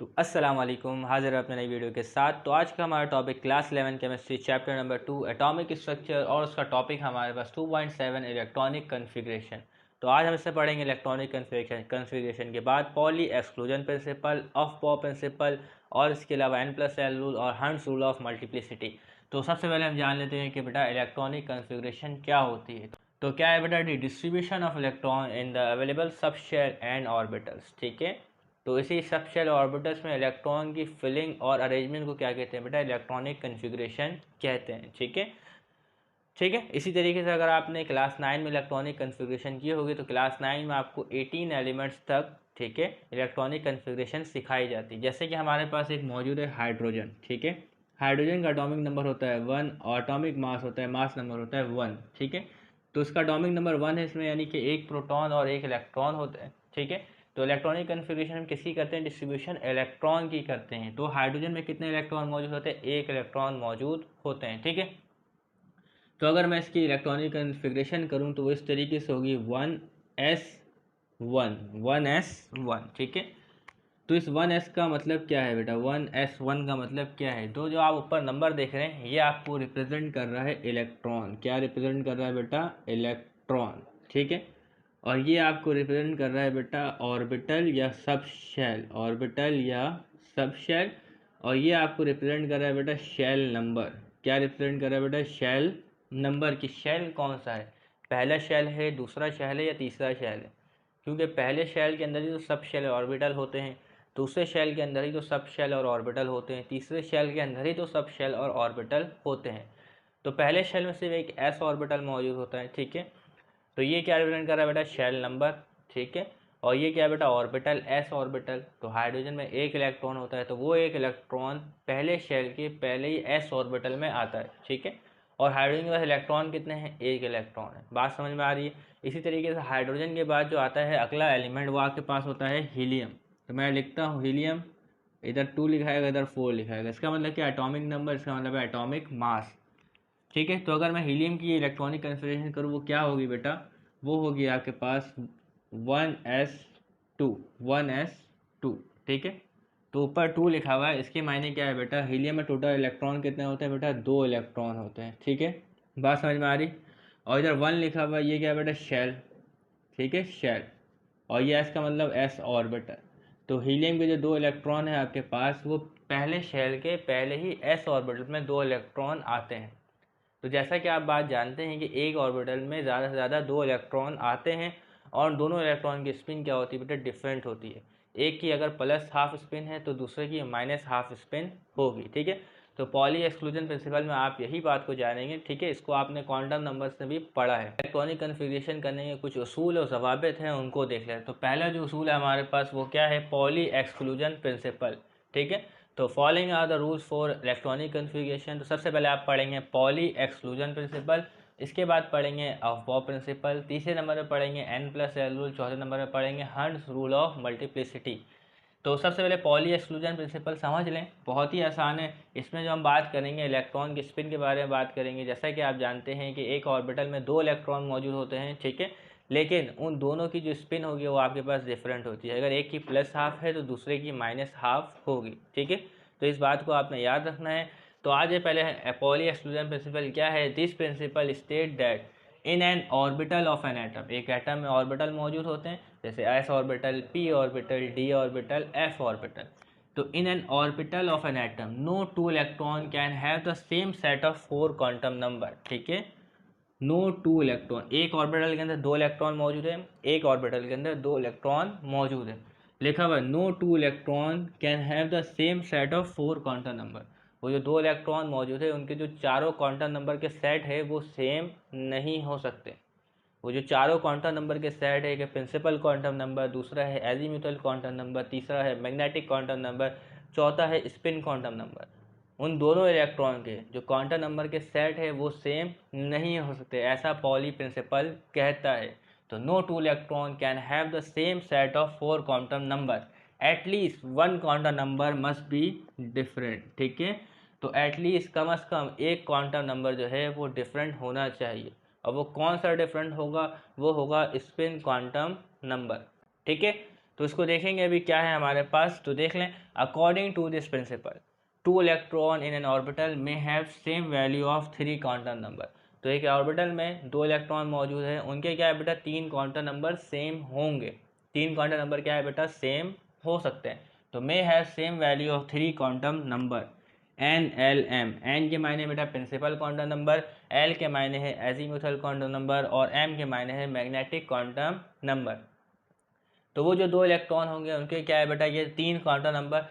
तो अस्सलाम वालेकुम, हाजिर है अपने नई वीडियो के साथ। तो आज का हमारा topic class 11 chemistry chapter number 2 atomic structure और उसका टॉपिक हमारे पास 2.7 इलेक्ट्रॉनिक कन्फिग्रेशन। तो आज हम इससे पढ़ेंगे इलेक्ट्रॉनिक कन्फिग्रेशन के बाद पॉली एक्सक्लूजन प्रिंसिपल, ऑफ पॉ प्रिंसिपल और इसके अलावा n+l रूल और हंट्स रूल ऑफ मल्टीप्लिसिटी। तो सबसे पहले हम जान लेते हैं कि बेटा इलेक्ट्रॉनिक कन्फिग्रेशन क्या होती है। तो क्या है बेटा, the distribution of electron in the available sub shell and orbitals. ठीक है, तो इसी सब शेल ऑर्बिटल्स में इलेक्ट्रॉन की फिलिंग और अरेंजमेंट को क्या कहते हैं बेटा, इलेक्ट्रॉनिक कन्फिग्रेशन कहते हैं। ठीक है, ठीक है। इसी तरीके से अगर आपने क्लास 9 में इलेक्ट्रॉनिक कन्फिग्रेशन की होगी तो क्लास 9 में आपको 18 एलिमेंट्स तक, ठीक है, इलेक्ट्रॉनिक कन्फिग्रेशन सिखाई जाती है। जैसे कि हमारे पास एक मौजूद है हाइड्रोजन। ठीक है, हाइड्रोजन का एटॉमिक नंबर होता है 1 और एटॉमिक मास होता है, मास नंबर होता है 1। ठीक है, तो इसका एटॉमिक नंबर 1 है इसमें, यानी कि एक प्रोटॉन और एक इलेक्ट्रॉन होता है। ठीक है, तो इलेक्ट्रॉनिक कन्फिग्रेशन हम किसकी करते हैं, डिस्ट्रीब्यूशन इलेक्ट्रॉन की करते हैं। तो हाइड्रोजन में कितने इलेक्ट्रॉन मौजूद होते हैं, एक इलेक्ट्रॉन मौजूद होते हैं। ठीक है, तो अगर मैं इसकी इलेक्ट्रॉनिक कन्फिग्रेशन करूं तो वो इस तरीके से होगी 1s1 1s1। ठीक है, तो इस 1s का मतलब क्या है बेटा, 1s1 का मतलब क्या है, तो जो आप ऊपर नंबर देख रहे हैं ये आपको रिप्रेजेंट कर रहा है इलेक्ट्रॉन। क्या रिप्रेजेंट कर रहा है बेटा, इलेक्ट्रॉन। ठीक है, और ये आपको रिप्रेजेंट कर रहा है बेटा ऑर्बिटल या सब शेल, ऑर्बिटल या सब शेल। और ये आपको रिप्रेजेंट कर रहा है बेटा शेल नंबर। क्या रिप्रेजेंट कर रहा है बेटा, शेल नंबर। की शेल कौन सा है, पहला शेल है, दूसरा शेल है या तीसरा शेल है। क्योंकि पहले शेल के अंदर ही तो सब शेल ऑर्बिटल होते हैं, दूसरे शेल के अंदर ही तो सब शेल और ऑर्बिटल होते हैं, तीसरे शेल के अंदर ही तो सब शेल और ऑर्बिटल होते हैं। तो पहले शेल में सिर्फ एक एस ऑर्बिटल मौजूद होता है। ठीक है, तो ये क्या रिप्रेजेंट कर रहा है बेटा, शेल नंबर। ठीक है, और ये क्या है बेटा, ऑर्बिटल, एस ऑर्बिटल। तो हाइड्रोजन में एक इलेक्ट्रॉन होता है, तो वो एक इलेक्ट्रॉन पहले शेल के पहले ही एस ऑर्बिटल में आता है। ठीक है, और हाइड्रोजन के पास इलेक्ट्रॉन कितने हैं, एक इलेक्ट्रॉन है। बात समझ में आ रही है। इसी तरीके से हाइड्रोजन के बाद जो आता है अगला एलिमेंट, वो आपके पास होता है हीलियम। तो मैं लिखता हूँ हीलियम, इधर 2 लिखाएगा, इधर 4 लिखाएगा। इसका मतलब क्या, एटॉमिक नंबर, इसका मतलब है एटॉमिक मास। ठीक है, तो अगर मैं हीलियम की इलेक्ट्रॉनिक कन्फिग्रेशन करूँ वो क्या होगी बेटा, वो होगी आपके पास 1s2 1s2। ठीक है, तो ऊपर 2 लिखा हुआ है, इसके मायने क्या है बेटा, हीलियम में टोटल इलेक्ट्रॉन कितने होते हैं बेटा, 2 इलेक्ट्रॉन होते हैं। ठीक है, बात समझ में आ रही। और इधर 1 लिखा हुआ है, ये क्या है बेटा, शेल। ठीक है, शेल। और ये एस का मतलब एस ऑर्बिटल। तो हीलियम के जो 2 इलेक्ट्रॉन है आपके पास, वो पहले शेल के पहले ही एस ऑर्बिटल में 2 इलेक्ट्रॉन आते हैं। तो जैसा कि आप बात जानते हैं कि एक ऑर्बिटल में ज़्यादा से ज़्यादा 2 इलेक्ट्रॉन आते हैं और दोनों इलेक्ट्रॉन की स्पिन क्या होती है बेटा, डिफरेंट होती है। एक की अगर प्लस हाफ स्पिन है तो दूसरे की माइनस हाफ स्पिन होगी। ठीक है, तो पॉली एक्सक्लूजन प्रिंसिपल में आप यही बात को जानेंगे। ठीक है, इसको आपने क्वांटम नंबर्स में भी पढ़ा है। इलेक्ट्रॉनिक कन्फिग्रेशन करने के कुछ उसूल और ज़वाबित हैं, उनको देख लें। तो पहला जो उसूल है हमारे पास वो क्या है, पॉली एक्सक्लूजन प्रिंसिपल। ठीक है, तो following are the rules for electronic configuration. तो सबसे पहले आप पढ़ेंगे पॉली एक्सक्लूजन प्रिंसिपल, इसके बाद पढ़ेंगे ऑफ पॉ प्रिंसिपल, तीसरे नंबर पर पढ़ेंगे n+l रूल, चौथे नंबर पर पढ़ेंगे हंट्स रूल ऑफ मल्टीप्लिसिटी। तो सबसे पहले पॉली एक्सक्लूजन प्रिंसिपल समझ लें, बहुत ही आसान है। इसमें जो हम बात करेंगे इलेक्ट्रॉन की स्पिन के बारे में बात करेंगे। जैसा कि आप जानते हैं कि एक ऑर्बिटल में 2 इलेक्ट्रॉन मौजूद होते हैं। ठीक है, लेकिन उन दोनों की जो स्पिन होगी वो आपके पास डिफरेंट होती है। अगर एक की प्लस हाफ है तो दूसरे की माइनस हाफ होगी। ठीक है, तो इस बात को आपने याद रखना है। तो आज ये पहले पॉली एक्सक्लूजन प्रिंसिपल क्या है, this principle state that in an orbital of an atom, एक एटम में ऑर्बिटल मौजूद होते हैं, जैसे s orbital, p orbital, d orbital, f orbital. तो in an orbital of an atom no 2 electron can have the same set of 4 quantum number. ठीक है, no 2 electron, एक ऑर्बिटल के अंदर 2 इलेक्ट्रॉन मौजूद है, एक ऑर्बिटल के अंदर 2 इलेक्ट्रॉन मौजूद है। लिखा हुआ no 2 electron can have the same set of 4 quantum number. वो जो 2 इलेक्ट्रॉन मौजूद है उनके जो चारों क्वांटम नंबर के सेट है वो सेम नहीं हो सकते। वो जो चारों क्वांटम नंबर के सेट है, एक प्रिंसिपल क्वांटम नंबर, दूसरा है एजीम्यूथल क्वांटम नंबर, तीसरा है मैग्नेटिक क्वांटम नंबर, चौथा है स्पिन क्वांटम नंबर। उन दोनों इलेक्ट्रॉन के जो क्वांटम नंबर के सेट है वो सेम नहीं हो सकते, ऐसा पॉली प्रिंसिपल कहता है। तो no 2 electron can have the same set of 4 quantum number, at least 1 quantum number must be different. ठीक है, तो एटलीस्ट कम से कम एक क्वांटम नंबर जो है वो डिफरेंट होना चाहिए। और वो कौन सा डिफरेंट होगा, वो होगा स्पिन क्वांटम नंबर। ठीक है, तो इसको देखेंगे अभी क्या है हमारे पास। तो देख लें, according to this principle 2 electron in an orbital में have same value of 3 quantum number. तो एक ऑर्बिटल में 2 इलेक्ट्रॉन मौजूद है, उनके क्या है बेटा 3 क्वांटम नंबर सेम होंगे। 3 क्वांटम नंबर क्या है बेटा सेम हो सकते हैं। तो may have same value of 3 quantum number n l m. N के मायने बेटा प्रिंसिपल क्वांटम नंबर, एल के मायने है एजीमुथल क्वांटम नंबर और एम के मायने है मैग्नेटिक क्वांटम नंबर। तो वो जो 2 इलेक्ट्रॉन होंगे उनके क्या है बेटा ये 3 क्वांटम नंबर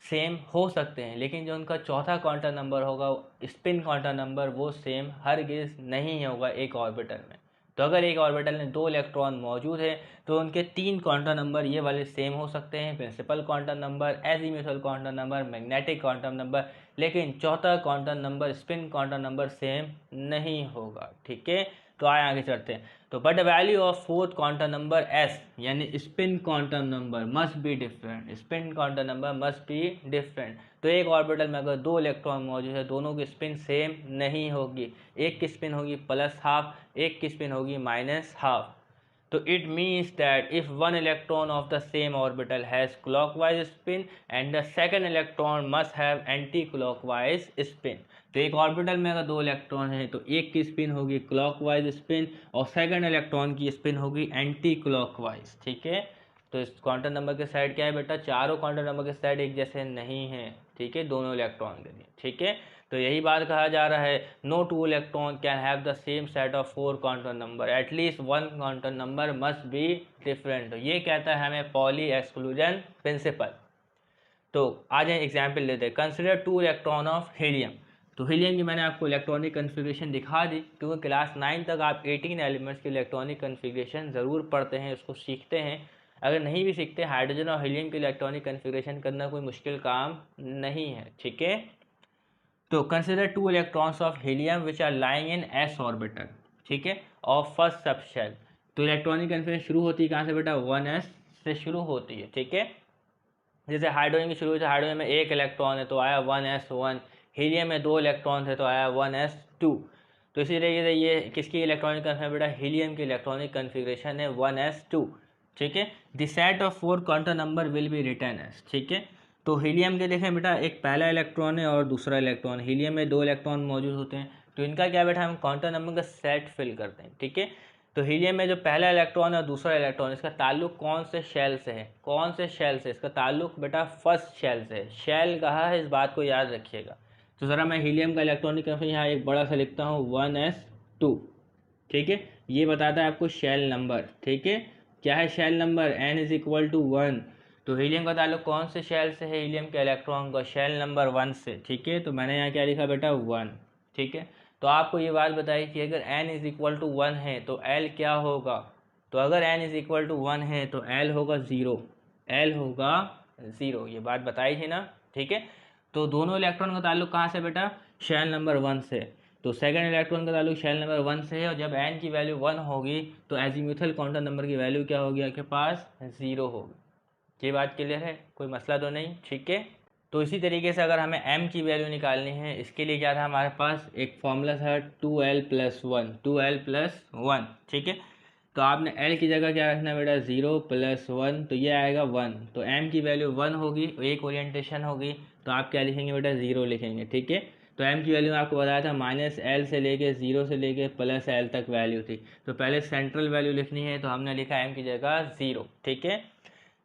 सेम हो सकते हैं, लेकिन जो उनका चौथा क्वांटम नंबर होगा स्पिन क्वांटम नंबर वो सेम हरगिज नहीं होगा एक ऑर्बिटल में। तो अगर एक ऑर्बिटल में 2 इलेक्ट्रॉन मौजूद है तो उनके 3 क्वांटम नंबर ये वाले सेम हो सकते हैं, principal quantum number, azimuthal quantum number, magnetic quantum number, लेकिन चौथा quantum number spin quantum number same नहीं होगा। ठीक है, तो आगे चलते हैं। तो but the value of fourth quantum number S यानी spin quantum number must be different. Spin quantum number must be different. तो एक ऑर्बिटल में अगर 2 इलेक्ट्रॉन मौजूद है, दोनों की स्पिन सेम नहीं होगी। एक की स्पिन होगी +½ एक की स्पिन होगी -½ तो it means that if one electron of the same orbital has clockwise spin and the second electron must have anti-clockwise spin। तो एक ऑर्बिटल में अगर 2 इलेक्ट्रॉन है तो एक की स्पिन होगी क्लॉकवाइज स्पिन और सेकंड इलेक्ट्रॉन की स्पिन होगी एंटी क्लॉकवाइज। ठीक है, तो इस क्वांटम नंबर के साइड क्या है बेटा, चारों क्वांटम नंबर के साइड एक जैसे नहीं है। ठीक है, दोनों इलेक्ट्रॉन के लिए। ठीक है, तो यही बात कहा जा रहा है, no 2 electron can have the same set of 4 quantum number, at least 1 quantum number must be different. तो ये कहता है हमें पॉली एक्सक्लूजन प्रिंसिपल। तो आ जाए एग्जाम्पल लेते हैं। Consider 2 electron of helium. तो हीलियम की मैंने आपको इलेक्ट्रॉनिक कन्फिग्रेशन दिखा दी, क्योंकि क्लास 9 तक आप 18 एलिमेंट्स की इलेक्ट्रॉनिक कन्फिग्रेशन ज़रूर पढ़ते हैं, उसको सीखते हैं। अगर नहीं भी सीखते, हाइड्रोजन और हीलियम की इलेक्ट्रॉनिक कन्फिग्रेशन करना कोई मुश्किल काम नहीं है। ठीक है, तो consider 2 electrons of helium which are lying in s orbital. ठीक है, और फर्स्ट सबशेल। तो इलेक्ट्रॉनिक कन्फिग्रेशन शुरू होती है कहाँ से बेटा, 1s से शुरू होती है। ठीक है, जैसे हाइड्रोजन की शुरू हुई थी, हाइड्रोजन में 1 इलेक्ट्रॉन है तो आया 1s1, हीलियम में 2 इलेक्ट्रॉन थे तो आया 1s2। तो इसी तरीके से ये किसकी इलेक्ट्रॉनिक कन्फिग्रेशन बेटा, हीलियम की इलेक्ट्रॉनिक कन्फिग्रेशन है 1s2। ठीक है, the set of 4 quantum number will be written as. ठीक है, तो हीलियम के देखें बेटा, एक पहला इलेक्ट्रॉन है और दूसरा इलेक्ट्रॉन। हीलियम में 2 इलेक्ट्रॉन मौजूद होते हैं, तो इनका क्या बेटा हम क्वांटम नंबर का सेट फिल करते हैं। ठीक है, तो हीलियम में जो पहला इलेक्ट्रॉन है और दूसरा इलेक्ट्रॉन, इसका ताल्लुक कौन से शेल से है, कौन से शेल से, इसका ताल्लुक बेटा फर्स्ट शेल से। शेल कहा है, इस बात को याद रखिएगा। तो ज़रा मैं हीलियम का इलेक्ट्रॉनिक कन्फिग्रेशन यहाँ एक बड़ा सा लिखता हूँ 1s2। ठीक है, ये बताता है आपको शेल नंबर। ठीक है, क्या है शेल नंबर, n=1। तो हीलियम का ताल्लुक कौन से शेल से है, हीलियम के इलेक्ट्रॉन का शेल नंबर 1 से। ठीक है, तो मैंने यहाँ क्या लिखा बेटा 1। ठीक है, तो आपको ये बात बताई कि अगर n=1 है तो l क्या होगा। तो अगर n=1 है तो l होगा 0, l होगा 0, ये बात बताई थी ना। ठीक है, तो दोनों इलेक्ट्रॉन का ताल्लुक कहाँ से बेटा, शेल नंबर 1 से। तो सेकंड इलेक्ट्रॉन का ताल्लुक शेल नंबर 1 से है, और जब n की वैल्यू 1 होगी तो एजीमुथल क्वांटम नंबर की वैल्यू क्या होगी आपके पास, 0 होगी। ये बात क्लियर है, कोई मसला तो नहीं। ठीक है, तो इसी तरीके से अगर हमें m की वैल्यू निकालनी है, इसके लिए क्या था हमारे पास, एक फॉर्मूला था 2l+1, 2l+1। ठीक है, तो आपने l की जगह क्या रखना बेटा, 0+1, तो ये आएगा 1। तो m की वैल्यू 1 होगी, एक ओरिएंटेशन होगी, तो आप क्या लिखेंगे बेटा, 0 लिखेंगे। ठीक है, तो m की वैल्यू आपको बताया था -l से लेके 0 से लेके +l तक वैल्यू थी। तो पहले सेंट्रल वैल्यू लिखनी है, तो हमने लिखा m की जगह 0। ठीक है,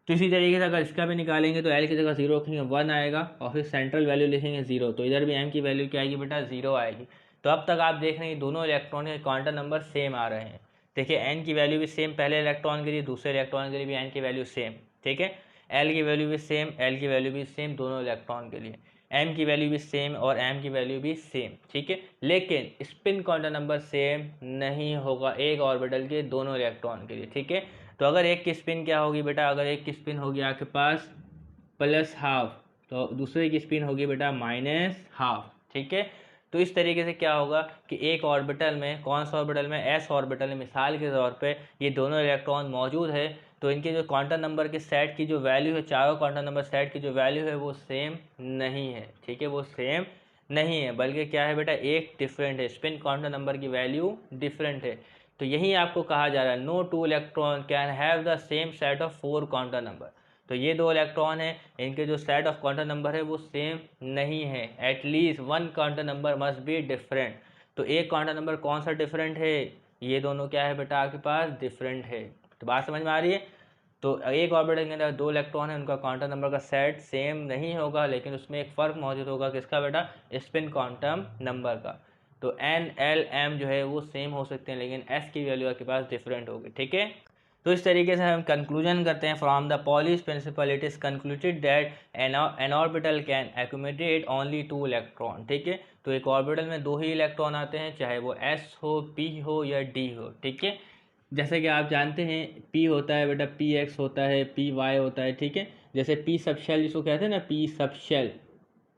तो इसी तरीके से अगर इसका भी निकालेंगे तो l की जगह 0 रखेंगे, 1 आएगा, और फिर सेंट्रल वैल्यू लिखेंगे 0, तो इधर भी m की वैल्यू क्या आएगी बेटा, 0 आएगी। तो अब तक आप देख रहे हैं दोनों इलेक्ट्रॉन के क्वांटम नंबर सेम आ रहे हैं। देखिए n की वैल्यू भी सेम पहले इलेक्ट्रॉन के लिए, दूसरे इलेक्ट्रॉन के लिए भी n की वैल्यू सेम। ठीक है, l की वैल्यू भी सेम, l की वैल्यू भी सेम दोनों इलेक्ट्रॉन के लिए, m की वैल्यू भी सेम और m की वैल्यू भी सेम। ठीक है, लेकिन स्पिन क्वांटम नंबर सेम नहीं होगा एक ऑर्बिटल के दोनों इलेक्ट्रॉन के लिए। ठीक है, तो अगर एक की स्पिन क्या होगी बेटा, अगर एक की स्पिन होगी आपके पास +½ तो दूसरे की स्पिन होगी बेटा -½ ठीक है, तो इस तरीके से क्या होगा कि एक ऑर्बिटल में, कौन सा ऑर्बिटल में, एस ऑर्बिटल में मिसाल के तौर पे ये दोनों इलेक्ट्रॉन मौजूद है, तो इनके जो क्वांटम नंबर के सेट की जो वैल्यू है, चारों क्वांटम नंबर सेट की जो वैल्यू है वो सेम नहीं है। ठीक है, वो सेम नहीं है, बल्कि क्या है बेटा, एक डिफरेंट है, स्पिन क्वांटम नंबर की वैल्यू डिफरेंट है। तो यही आपको कहा जा रहा है no two electron can have the same set of 4 quantum number. तो ये 2 इलेक्ट्रॉन हैं, इनके जो सेट ऑफ क्वांटम नंबर है वो सेम नहीं है, at least 1 quantum number must be different. तो एक क्वांटम नंबर कौन सा डिफरेंट है, ये दोनों क्या है बेटा आपके पास डिफरेंट है। तो बात समझ में आ रही है। तो एक ऑर्बिटल के अंदर 2 इलेक्ट्रॉन है, उनका क्वांटम नंबर का सेट सेम नहीं होगा, लेकिन उसमें एक फ़र्क मौजूद होगा, किसका बेटा, स्पिन क्वांटम नंबर का। तो N L M जो है वो सेम हो सकते हैं, लेकिन S की वैल्यू आपके पास डिफरेंट होगी, ठीक है। तो इस तरीके से हम कंक्लूजन करते हैं, from the Pauli's principle it is concluded that an orbital can accumulate only 2 electron, ठीक है। तो एक ऑर्बिटल में 2 ही इलेक्ट्रॉन आते हैं, चाहे वो S हो, P हो या D हो, ठीक है। जैसे कि आप जानते हैं P होता है बेटा, PX होता है, PY होता है, ठीक है। जैसे P सब शेल जिसको कहते हैं ना, P सब शेल,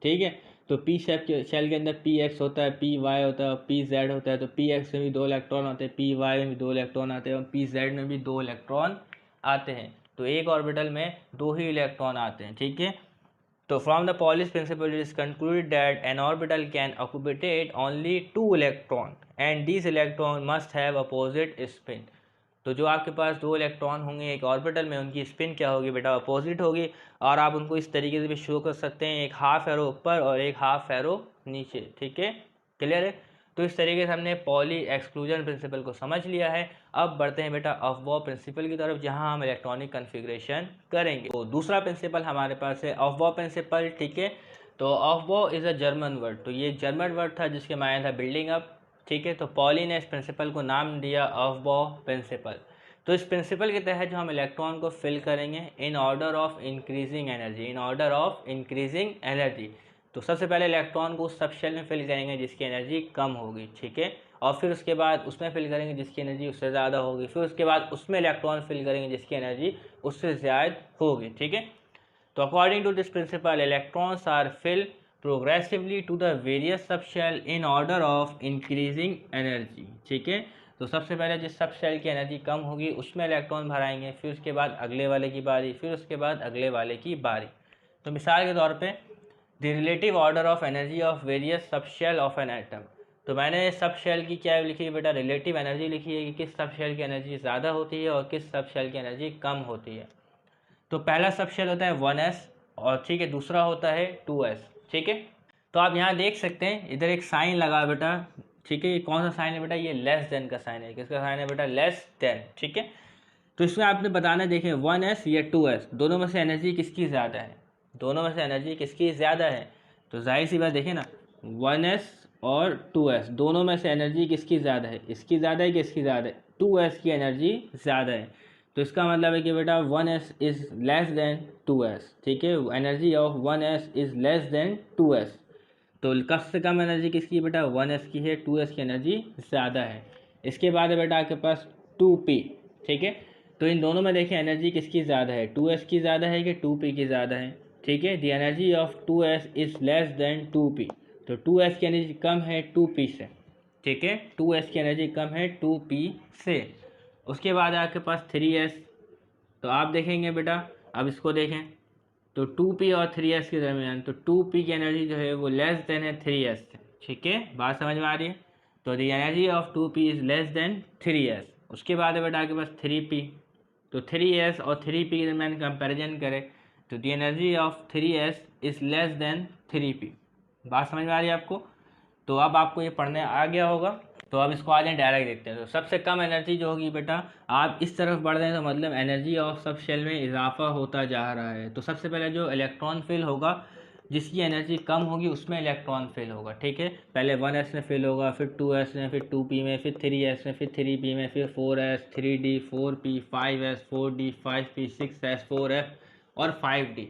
ठीक है। तो P शेल के अंदर PX होता है, PY होता है और PZ होता है। तो PX में भी 2 इलेक्ट्रॉन आते हैं, PY में भी 2 इलेक्ट्रॉन आते हैं और PZ में भी 2 इलेक्ट्रॉन आते हैं। तो एक ऑर्बिटल में 2 ही इलेक्ट्रॉन आते हैं, ठीक है। तो from the Pauli's principle it is concluded that an orbital can occupy only 2 electron and these electron must have opposite spin. तो जो आपके पास 2 इलेक्ट्रॉन होंगे एक ऑर्बिटल में, उनकी स्पिन क्या होगी बेटा, अपोजिट होगी। और आप उनको इस तरीके से भी शो कर सकते हैं, एक हाफ एरो ऊपर और एक हाफ एरो नीचे, ठीक है, क्लियर है। तो इस तरीके से हमने पॉली एक्सक्लूजन प्रिंसिपल को समझ लिया है। अब बढ़ते हैं बेटा अफबॉ प्रिंसिपल की तरफ, जहां हम इलेक्ट्रॉनिक कन्फिग्रेशन करेंगे। तो दूसरा प्रिंसिपल हमारे पास है अफबॉ प्रिंसिपल, ठीक है। तो अफबॉ इज़ अ जर्मन वर्ड, तो ये जर्मन वर्ड था जिसके मायने था बिल्डिंग अप, ठीक है। तो पॉली ने इस प्रिंसिपल को नाम दिया अफबॉ प्रिंसिपल। तो इस प्रिंसिपल के तहत जो हम इलेक्ट्रॉन को फिल करेंगे इन order of increasing energy, in order of increasing energy. तो सबसे पहले इलेक्ट्रॉन को उस सब शेल में फिल करेंगे जिसकी एनर्जी कम होगी, ठीक है। और फिर उसके बाद उसमें फिल करेंगे जिसकी एनर्जी उससे ज़्यादा होगी, फिर उसके बाद उसमें इलेक्ट्रॉन फिल करेंगे जिसकी एनर्जी उससे ज़्यादा होगी, ठीक है। तो according to this principle electrons are fill progressively to the various subshell in order of increasing energy, ठीक है। तो सबसे पहले जिस सब शेल की एनर्जी कम होगी उसमें इलेक्ट्रॉन भराएंगे, फिर उसके बाद अगले वाले की बारी, फिर उसके बाद अगले वाले की बारी। तो मिसाल के तौर पे the relative order of energy of various subshell of an atom. तो मैंने सब शेल की क्या लिखी है बेटा, रिलेटिव एनर्जी लिखी है कि किस सब शेल की एनर्जी ज़्यादा होती है और किस सब शेल की एनर्जी कम होती है। तो पहला सब शेल होता है 1s और ठीक है, दूसरा होता है 2s, ठीक है। तो आप यहाँ देख सकते हैं इधर एक साइन लगा बेटा, ठीक है। ये कौन सा साइन है बेटा, ये लेस देन का साइन है। किसका साइन है बेटा, लेस देन, ठीक है। तो इसमें आपने बताना है, देखें 1s या 2s दोनों में से एनर्जी किसकी ज़्यादा है, दोनों में से एनर्जी किसकी ज़्यादा है। तो जाहिर सी बात देखें ना, 1s और 2s दोनों में से एनर्जी किसकी ज़्यादा है, इसकी ज़्यादा है कि इसकी ज़्यादा है, 2s की एनर्जी ज़्यादा है। तो इसका मतलब है कि बेटा 1s is less than 2s, ठीक है। Energy of 1s is less than 2s। तो कम से कम एनर्जी किसकी बेटा, 1s की है, 2s की एनर्जी ज़्यादा है। इसके बाद है बेटा आपके पास 2p, ठीक है। तो इन दोनों में देखें एनर्जी किसकी ज़्यादा है, 2s की ज़्यादा है कि 2p की ज़्यादा है, ठीक है। The energy of 2s is less than 2p। तो 2s की एनर्जी कम है 2p से, ठीक है। 2s की एनर्जी कम है 2p से। उसके बाद आपके पास 3s। तो आप देखेंगे बेटा, अब इसको देखें तो 2p और 3s के दरमियान, तो 2p की एनर्जी जो है वो लेस देन है 3s से, ठीक है। बात समझ में आ रही है। तो the energy of 2p is less than 3s। उसके बाद है बेटा आपके पास 3p। तो 3s और 3p के दरमियान कंपेरिजन करें तो the energy of 3s is less than 3p। बात समझ में आ रही है आपको। तो अब आपको ये पढ़ने आ गया होगा। तो अब इसको आ जाए डायरेक्ट देखते हैं। तो सबसे कम एनर्जी जो होगी बेटा, आप इस तरफ बढ़ रहे हैं तो मतलब एनर्जी ऑफ सब शेल में इजाफा होता जा रहा है। तो सबसे पहले जो इलेक्ट्रॉन फिल होगा जिसकी एनर्जी कम होगी उसमें इलेक्ट्रॉन फिल होगा, ठीक है। पहले 1s में फिल होगा, फिर 2s में, फिर 2p में, फिर 3s में, फिर 3p में, फिर 4s, 3d, 4p, 5s, 4d, 5p, 6s, 4f और 5d।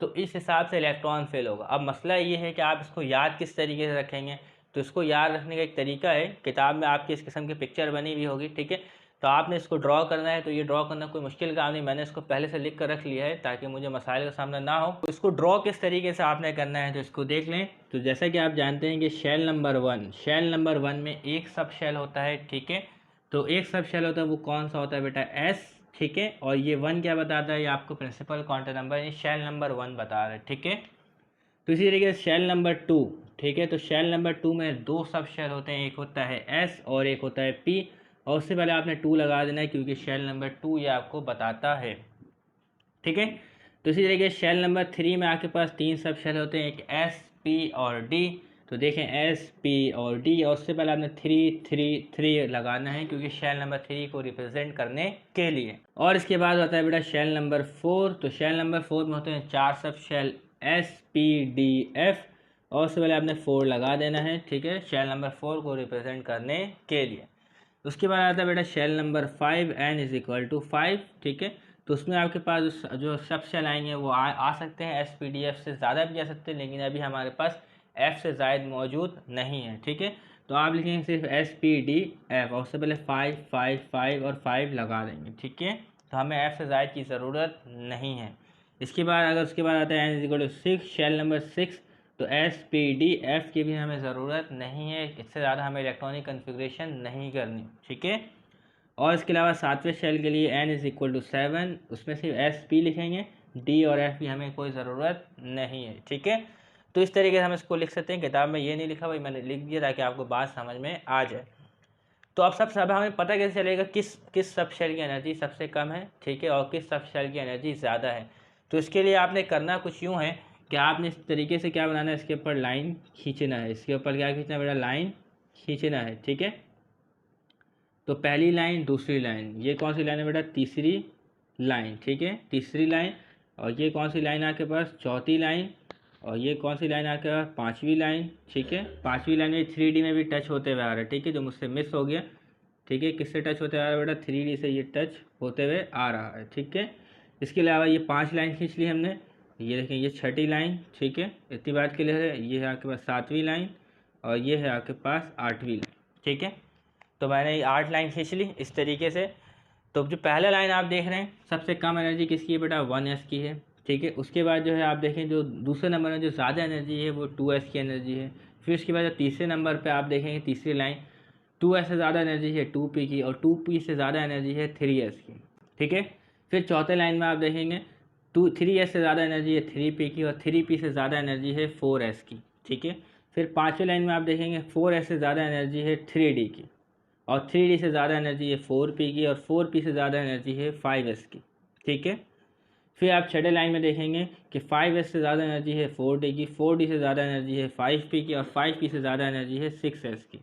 तो इस हिसाब से इलेक्ट्रॉन फेल होगा। अब मसला ये है कि आप इसको याद किस तरीके से रखेंगे। तो इसको याद रखने का एक तरीका है, किताब में आपकी इस किस्म की पिक्चर बनी हुई होगी, ठीक है। तो आपने इसको ड्रॉ करना है। तो ये ड्रॉ करना कोई मुश्किल काम नहीं, मैंने इसको पहले से लिख कर रख लिया है ताकि मुझे मसाइल का सामना ना हो। तो इसको ड्रॉ किस तरीके से आपने करना है तो इसको देख लें। तो जैसा कि आप जानते हैं कि शेल नंबर 1 में एक सब शेल होता है, ठीक है। तो एक सब शेल होता है, वो कौन सा होता है बेटा, S, ठीक है। और ये 1 क्या बताता है, ये आपको प्रिंसिपल क्वांटम नंबर यानी शेल नंबर 1 बता रहा है, ठीक है। तो इसी तरीके से शेल नंबर 2, ठीक है। तो शेल नंबर 2 में 2 सब शेल होते हैं, एक होता है S और एक होता है P। और उससे पहले आपने 2 लगा देना है क्योंकि शेल नंबर 2 ये आपको बताता है, ठीक है। तो इसी तरीके शेल नंबर 3 में आपके पास 3 सब शेल होते हैं, एक एस, पी और डी। तो देखें एस, पी और डी, और उससे पहले आपने 3 3 3 लगाना है क्योंकि शेल नंबर 3 को रिप्रेजेंट करने के लिए। और इसके बाद होता है बेटा शेल नंबर 4। तो शेल नंबर 4 में होते हैं 4 subshell s, p, d, f, और उससे पहले आपने 4 लगा देना है, ठीक है, शेल नंबर 4 को रिप्रेजेंट करने के लिए। उसके बाद आता है बेटा shell number 5, n is equal to 5, ठीक है। तो उसमें आपके पास जो सब शेल आएंगे वो आ सकते हैं, एस, पी, डी, एफ से ज़्यादा भी आ सकते हैं, लेकिन अभी हमारे पास एफ से ज़ायद मौजूद नहीं है, ठीक है। तो आप लिखेंगे सिर्फ एस, पी, डी, एफ, और उससे पहले 5 5 5 और 5 लगा देंगे, ठीक है। तो हमें एफ से ज़ायद की ज़रूरत नहीं है। इसके बाद अगर उसके बाद आता है n is equal to 6, shell number 6, तो एस, पी, डी, एफ की भी हमें ज़रूरत नहीं है, इससे ज़्यादा हमें इलेक्ट्रॉनिक कन्फिग्रेशन नहीं करनी, ठीक है। और इसके अलावा 7वें शेल के लिए n इज़ इक्वल टू 7, उसमें सिर्फ एस, पी लिखेंगे, डी और एफ की हमें कोई ज़रूरत नहीं है, ठीक है। तो इस तरीके से हम इसको लिख सकते हैं। किताब में ये नहीं लिखा भाई, मैंने लिख दिया ताकि आपको बात समझ में आ जाए। तो अब सब हमें पता कैसे चलेगा किस सब शेल की एनर्जी सबसे कम है, ठीक है, और किस सब शेल की एनर्जी ज़्यादा है। तो इसके लिए आपने करना कुछ यूँ है कि आपने इस तरीके से क्या बनाना है, इसके ऊपर लाइन खींचना है, इसके ऊपर क्या खींचना है बेटा, लाइन खींचना है, ठीक है। तो पहली लाइन, दूसरी लाइन, ये कौन सी लाइन है बेटा, तीसरी लाइन, ठीक है, तीसरी लाइन। और ये कौन सी लाइन आपके पास, चौथी लाइन। और ये कौन सी लाइन आपके पास, पाँचवीं लाइन, ठीक है। पाँचवीं लाइन में 3D में भी टच होते हुए आ रहा है, ठीक है, जो मुझसे मिस हो गया, ठीक है। किससे टच होते आ रहा है बेटा, 3D से ये टच होते हुए आ रहा है, ठीक है। इसके अलावा ये 5 लाइन खींच ली हमने, ये देखें ये छठी लाइन, ठीक है, इतनी बात के लिए है। ये है आपके पास 7वीं लाइन, और ये है आपके पास 8वीं लाइन, ठीक है। तो मैंने ये 8 लाइन खींच ली इस तरीके से। तो जो पहला लाइन आप देख रहे हैं, सबसे कम एनर्जी किसकी है बेटा, 1s की है, ठीक है। उसके बाद जो है आप देखें जो दूसरे नंबर में जो ज़्यादा एनर्जी है वो 2s की एनर्जी है। फिर उसके बाद जो तीसरे नंबर पे आप देखेंगे, तीसरी लाइन, 2s से ज़्यादा एनर्जी है 2p की, और 2p से ज़्यादा एनर्जी है 3s की, ठीक है। फिर चौथे लाइन में आप देखेंगे 3s से ज़्यादा एनर्जी है 3p की, और 3p से ज़्यादा एनर्जी है 4s की, ठीक है। फिर पाँचवें लाइन में आप देखेंगे 4s से ज़्यादा एनर्जी है 3d की, और 3d से ज़्यादा एनर्जी है 4p की, और 4p से ज़्यादा एनर्जी है 5s की, ठीक है। फिर आप छठे लाइन में देखेंगे कि 5s से ज़्यादा एनर्जी है 4d की, 4d से ज़्यादा एनर्जी है 5p की, और 5p से ज़्यादा एनर्जी है 6s की।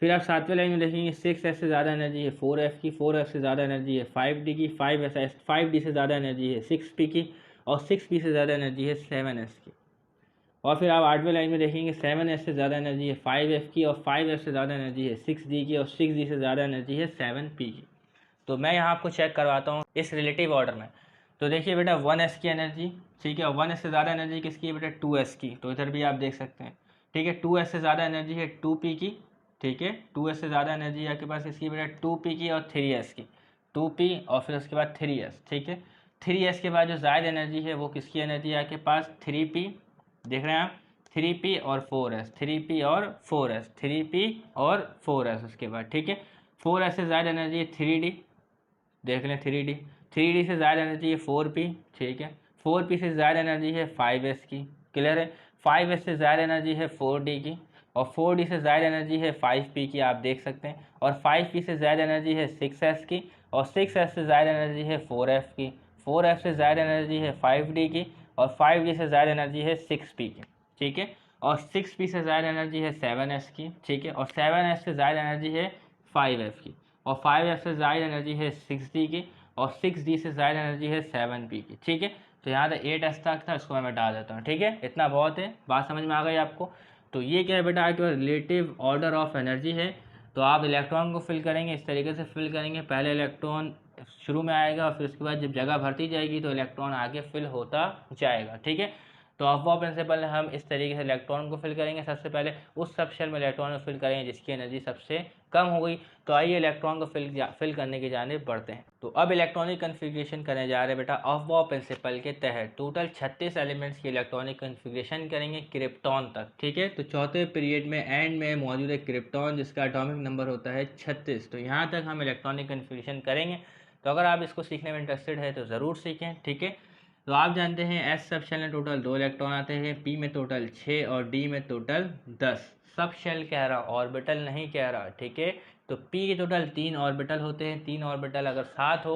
फिर आप सातवें लाइन में देखेंगे 6s से ज़्यादा एनर्जी है 4f की, 4f से ज़्यादा एनर्जी है 5d की, 5d से ज़्यादा एनर्जी है 6p की, और 6p से ज़्यादा एनर्जी है 7s की। और फिर आप आठवें लाइन में देखेंगे 7s से ज़्यादा एनर्जी है 5f की, और 5f से ज़्यादा एनर्जी है 6d की, और 6d से ज़्यादा एनर्जी है 7p की। तो मैं यहाँ आपको चेक करवाता हूँ इस रिलेटिव ऑर्डर में। तो देखिए बेटा 1s की एनर्जी, ठीक है, और 1s से ज़्यादा एनर्जी किसकी है बेटा, 2s की। तो इधर भी आप देख सकते हैं, ठीक है, 2s से ज़्यादा एनर्जी है 2p की, ठीक है, 2s से ज़्यादा एनर्जी आपके पास किसकी बेटा, 2p की और 3s की, 2p और फिर उसके बाद 3s, ठीक है। 3s के बाद जो ज़ायद एनर्जी है वो किसकी एनर्जी है आपके पास, 3p, देख रहे हैं आप, 3p और 4s, 3p और 4s, 3p और 4s उसके बाद, ठीक है। 4s से ज़्यादा एनर्जी है 3d, देख लें 3d, 3d से ज़्यादा एनर्जी है 4p, ठीक है, 4p से ज़्यादा एनर्जी है 5s की, क्लियर है। 5s से ज़्यादा एनर्जी है 4d की, और 4d से ज़्यादा एनर्जी है 5p की, आप देख सकते हैं। और 5p से ज़्यादा एनर्जी है 6s की, और 6s से ज़्यादा एनर्जी है 4f की, 4f से ज़्यादा एनर्जी है 5d की, और 5d से ज़्यादा एनर्जी है 6p की, ठीक है। और 6p से ज़्यादा एनर्जी है 7s की, ठीक है, और 7s से ज़्यादा एनर्जी है 5f की, और 5f से ज़्यादा एनर्जी है 6d की, और 6d से ज़्यादा एनर्जी है 7p की, ठीक है। तो यहाँ तक 8s तक था, इसको मैं डाल देता हूँ, ठीक है, इतना बहुत है, बात समझ में आ गई आपको। तो ये क्या है बेटा, आपके पास रिलेटिव ऑर्डर ऑफ एनर्जी है। तो आप इलेक्ट्रॉन को फिल करेंगे, इस तरीके से फिल करेंगे, पहले इलेक्ट्रॉन शुरू में आएगा, और फिर उसके बाद जब जगह भरती जाएगी तो इलेक्ट्रॉन आगे फिल होता जाएगा, ठीक है। तो अफवाह प्रिंसिपल हम इस तरीके से इलेक्ट्रॉन को फिल करेंगे। सबसे पहले उस सब शेल में इलेक्ट्रॉन को फिल करेंगे जिसकी एनर्जी सबसे कम हो गई। तो आइए इलेक्ट्रॉन को फिल करने की जानिब बढ़ते हैं। तो अब इलेक्ट्रॉनिक कन्फिग्रेशन करने जा रहे हैं बेटा अफवाह प्रिंसिपल के तहत। टोटल 36 एलिमेंट्स की इलेक्ट्रॉनिक कन्फिग्रेशन करेंगे क्रिप्टॉन तक, ठीक है। तो चौथे पीरियड में एंड में मौजूद है क्रिप्टॉन, जिसका एटॉमिक नंबर होता है 36। तो यहाँ तक हम इलेक्ट्रॉनिक कन्फिग्रेशन करेंगे। तो अगर आप इसको सीखने में इंटरेस्टेड है तो ज़रूर सीखें, ठीक है। तो आप जानते हैं एस सब शेल में टोटल 2 इलेक्ट्रॉन आते हैं, पी में टोटल 6 और डी में टोटल 10। सब शेल कह रहा, ऑर्बिटल नहीं कह रहा, ठीक है। तो तो पी के टोटल 3 ऑर्बिटल होते हैं, 3 ऑर्बिटल अगर 7 हो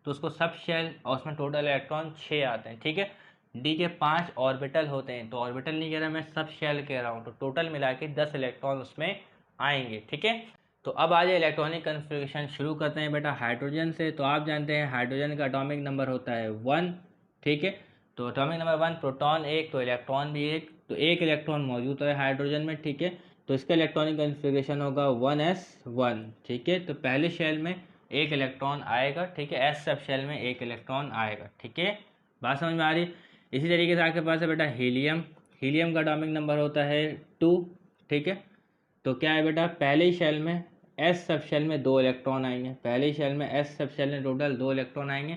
तो उसको सब शेल और उसमें टोटल इलेक्ट्रॉन 6 आते हैं, ठीक है। डी के 5 ऑर्बिटल होते हैं, तो ऑर्बिटल नहीं कह रहा मैं, सब शेल कह रहा हूँ, तो टोटल मिला के 10 इलेक्ट्रॉन उसमें आएंगे, ठीक है। तो अब आ जाए इलेक्ट्रॉनिक कन्फिग्रेशन, शुरू करते हैं बेटा हाइड्रोजन से। तो आप जानते हैं हाइड्रोजन का एटॉमिक नंबर होता है 1, ठीक है। तो एटॉमिक नंबर 1, प्रोटॉन 1 तो इलेक्ट्रॉन भी 1, तो 1 इलेक्ट्रॉन मौजूद है हाइड्रोजन में, ठीक है। तो इसका इलेक्ट्रॉनिक कन्फिग्रेशन होगा 1s1, ठीक है। तो पहले शेल में 1 इलेक्ट्रॉन आएगा, ठीक है, एस सब शेल में 1 इलेक्ट्रॉन आएगा, ठीक है। बात समझ में आ रही। इसी तरीके से आपके पास है बेटा हीलियम। हीलियम का एटॉमिक नंबर होता है 2, ठीक है। तो क्या है बेटा, पहले ही शेल में एस सब शेल में 2 इलेक्ट्रॉन आएंगे, पहले ही शेल में एस सब शेल में टोटल 2 इलेक्ट्रॉन आएंगे।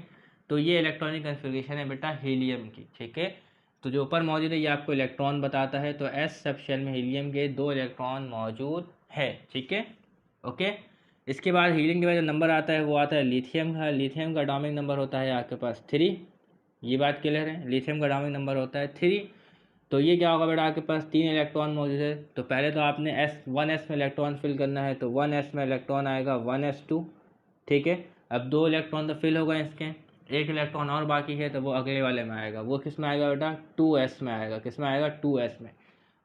तो ये इलेक्ट्रॉनिक कन्फिग्रेशन है बेटा हीलियम की, ठीक है। तो जो ऊपर मौजूद है ये आपको इलेक्ट्रॉन बताता है, तो एस सब शेल में हीलियम के 2 इलेक्ट्रॉन मौजूद है, ठीक है, ओके। इसके बाद हीलियम के बाद जो नंबर आता है वो आता है लिथियम का। लिथियम का एटॉमिक नंबर होता है आपके पास 3, ये बात क्लियर है, लिथियम का एटॉमिक नंबर होता है 3। तो ये क्या होगा बेटा, आपके पास 3 इलेक्ट्रॉन मौजूद है, तो पहले तो आपने S1s में इलेक्ट्रॉन फिल करना है, तो 1s में इलेक्ट्रॉन आएगा 1s2, ठीक है। अब 2 इलेक्ट्रॉन तो फिल हो गए इसके, 1 इलेक्ट्रॉन और बाकी है, तो वो अगले वाले में आएगा, वो किस में आएगा बेटा, 2s में आएगा, किस में आएगा, 2s में।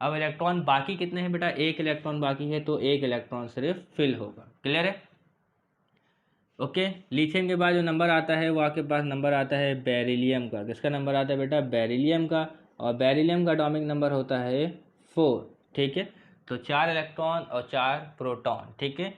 अब इलेक्ट्रॉन बाकी कितने हैं बेटा, 1 इलेक्ट्रॉन बाकी है, तो 1 इलेक्ट्रॉन सिर्फ फिल होगा, क्लियर है, ओके। लिथियम के बाद जो नंबर आता है वो आपके पास नंबर आता है बेरिलियम का। किसका नंबर आता है बेटा, बेरिलियम का। और बेरिलियम का एटॉमिक नंबर होता है 4, ठीक है। तो 4 इलेक्ट्रॉन और 4 प्रोटॉन, ठीक है।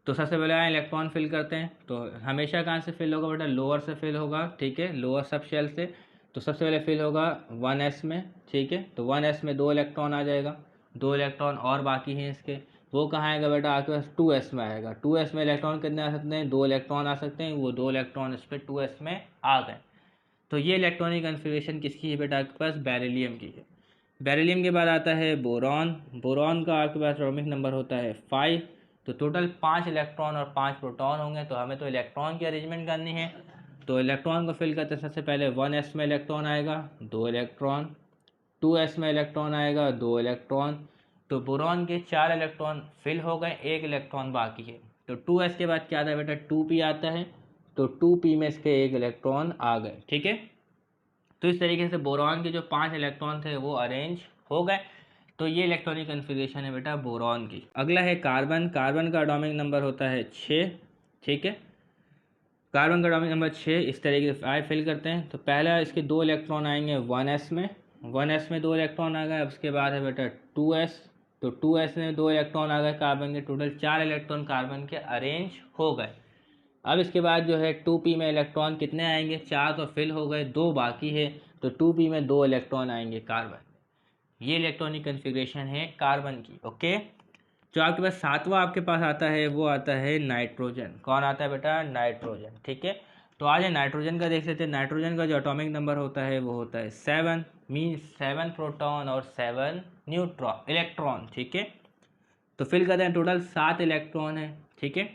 तो सबसे पहले आए इलेक्ट्रॉन फिल करते हैं, तो हमेशा कहाँ से फिल होगा बेटा, लोअर से फिल होगा, ठीक है, लोअर सब शेल से। तो सबसे पहले फिल होगा 1s में, ठीक है। तो 1s में 2 इलेक्ट्रॉन आ जाएगा, 2 इलेक्ट्रॉन और बाकी हैं इसके, वो कहाँ आएगा बेटा, आपके पास 2s में आएगा। 2s में इलेक्ट्रॉन कितने आ सकते हैं, 2 इलेक्ट्रॉन आ सकते हैं, वो 2 इलेक्ट्रॉन इस पर 2s में आ गए। तो ये इलेक्ट्रॉनिक कन्फिग्रेशन किसकी है बेटा, आपके पास बेरिलियम की है। बेरिलियम के बाद आता है बोरॉन। बोरॉन का आपके पास एटॉमिक नंबर होता है 5। तो टोटल 5 इलेक्ट्रॉन और 5 प्रोटॉन होंगे, तो हमें तो इलेक्ट्रॉन की अरेंजमेंट करनी है। तो इलेक्ट्रॉन को फिल करते सबसे पहले 1s में इलेक्ट्रॉन आएगा, 2 इलेक्ट्रॉन, 2s में इलेक्ट्रॉन आएगा, 2 इलेक्ट्रॉन। तो बोरॉन के 4 इलेक्ट्रॉन फिल हो गए, 1 इलेक्ट्रॉन बाकी है। तो 2s के बाद क्या आता है बेटा, 2p आता है, तो 2p में इसके 1 इलेक्ट्रॉन आ गए, ठीक है। तो इस तरीके से बोरॉन के जो 5 इलेक्ट्रॉन थे वो अरेंज हो गए। तो ये इलेक्ट्रॉनिक कन्फिग्रेशन है बेटा बोरॉन की। अगला है कार्बन। कार्बन का एटॉमिक नंबर होता है 6, ठीक है। कार्बन का एटॉमिक नंबर 6 इस तरीके से आए फिल करते हैं। तो पहला इसके 2 इलेक्ट्रॉन आएंगे 1s में, 1s में 2 इलेक्ट्रॉन आ गए। अब उसके बाद है बेटा 2s, तो 2s में 2 इलेक्ट्रॉन आ गए कार्बन के, टोटल 4 इलेक्ट्रॉन कार्बन के अरेंज हो गए। अब इसके बाद जो है 2p में इलेक्ट्रॉन कितने आएंगे, 4 तो फिल हो गए, 2 बाकी है, तो 2p में 2 इलेक्ट्रॉन आएंगे कार्बन। ये इलेक्ट्रॉनिक कन्फिग्रेशन है कार्बन की, ओके। जो आपके पास 7वां आपके पास आता है वो आता है नाइट्रोजन। कौन आता है बेटा, नाइट्रोजन, ठीक है। तो आज नाइट्रोजन का देख लेते हैं। नाइट्रोजन का जो एटॉमिक नंबर होता है वो होता है 7, मीन्स 7 प्रोटॉन और 7 न्यूट्रॉन इलेक्ट्रॉन, ठीक है। तो फिल करते हैं, टोटल 7 इलेक्ट्रॉन है, ठीक है।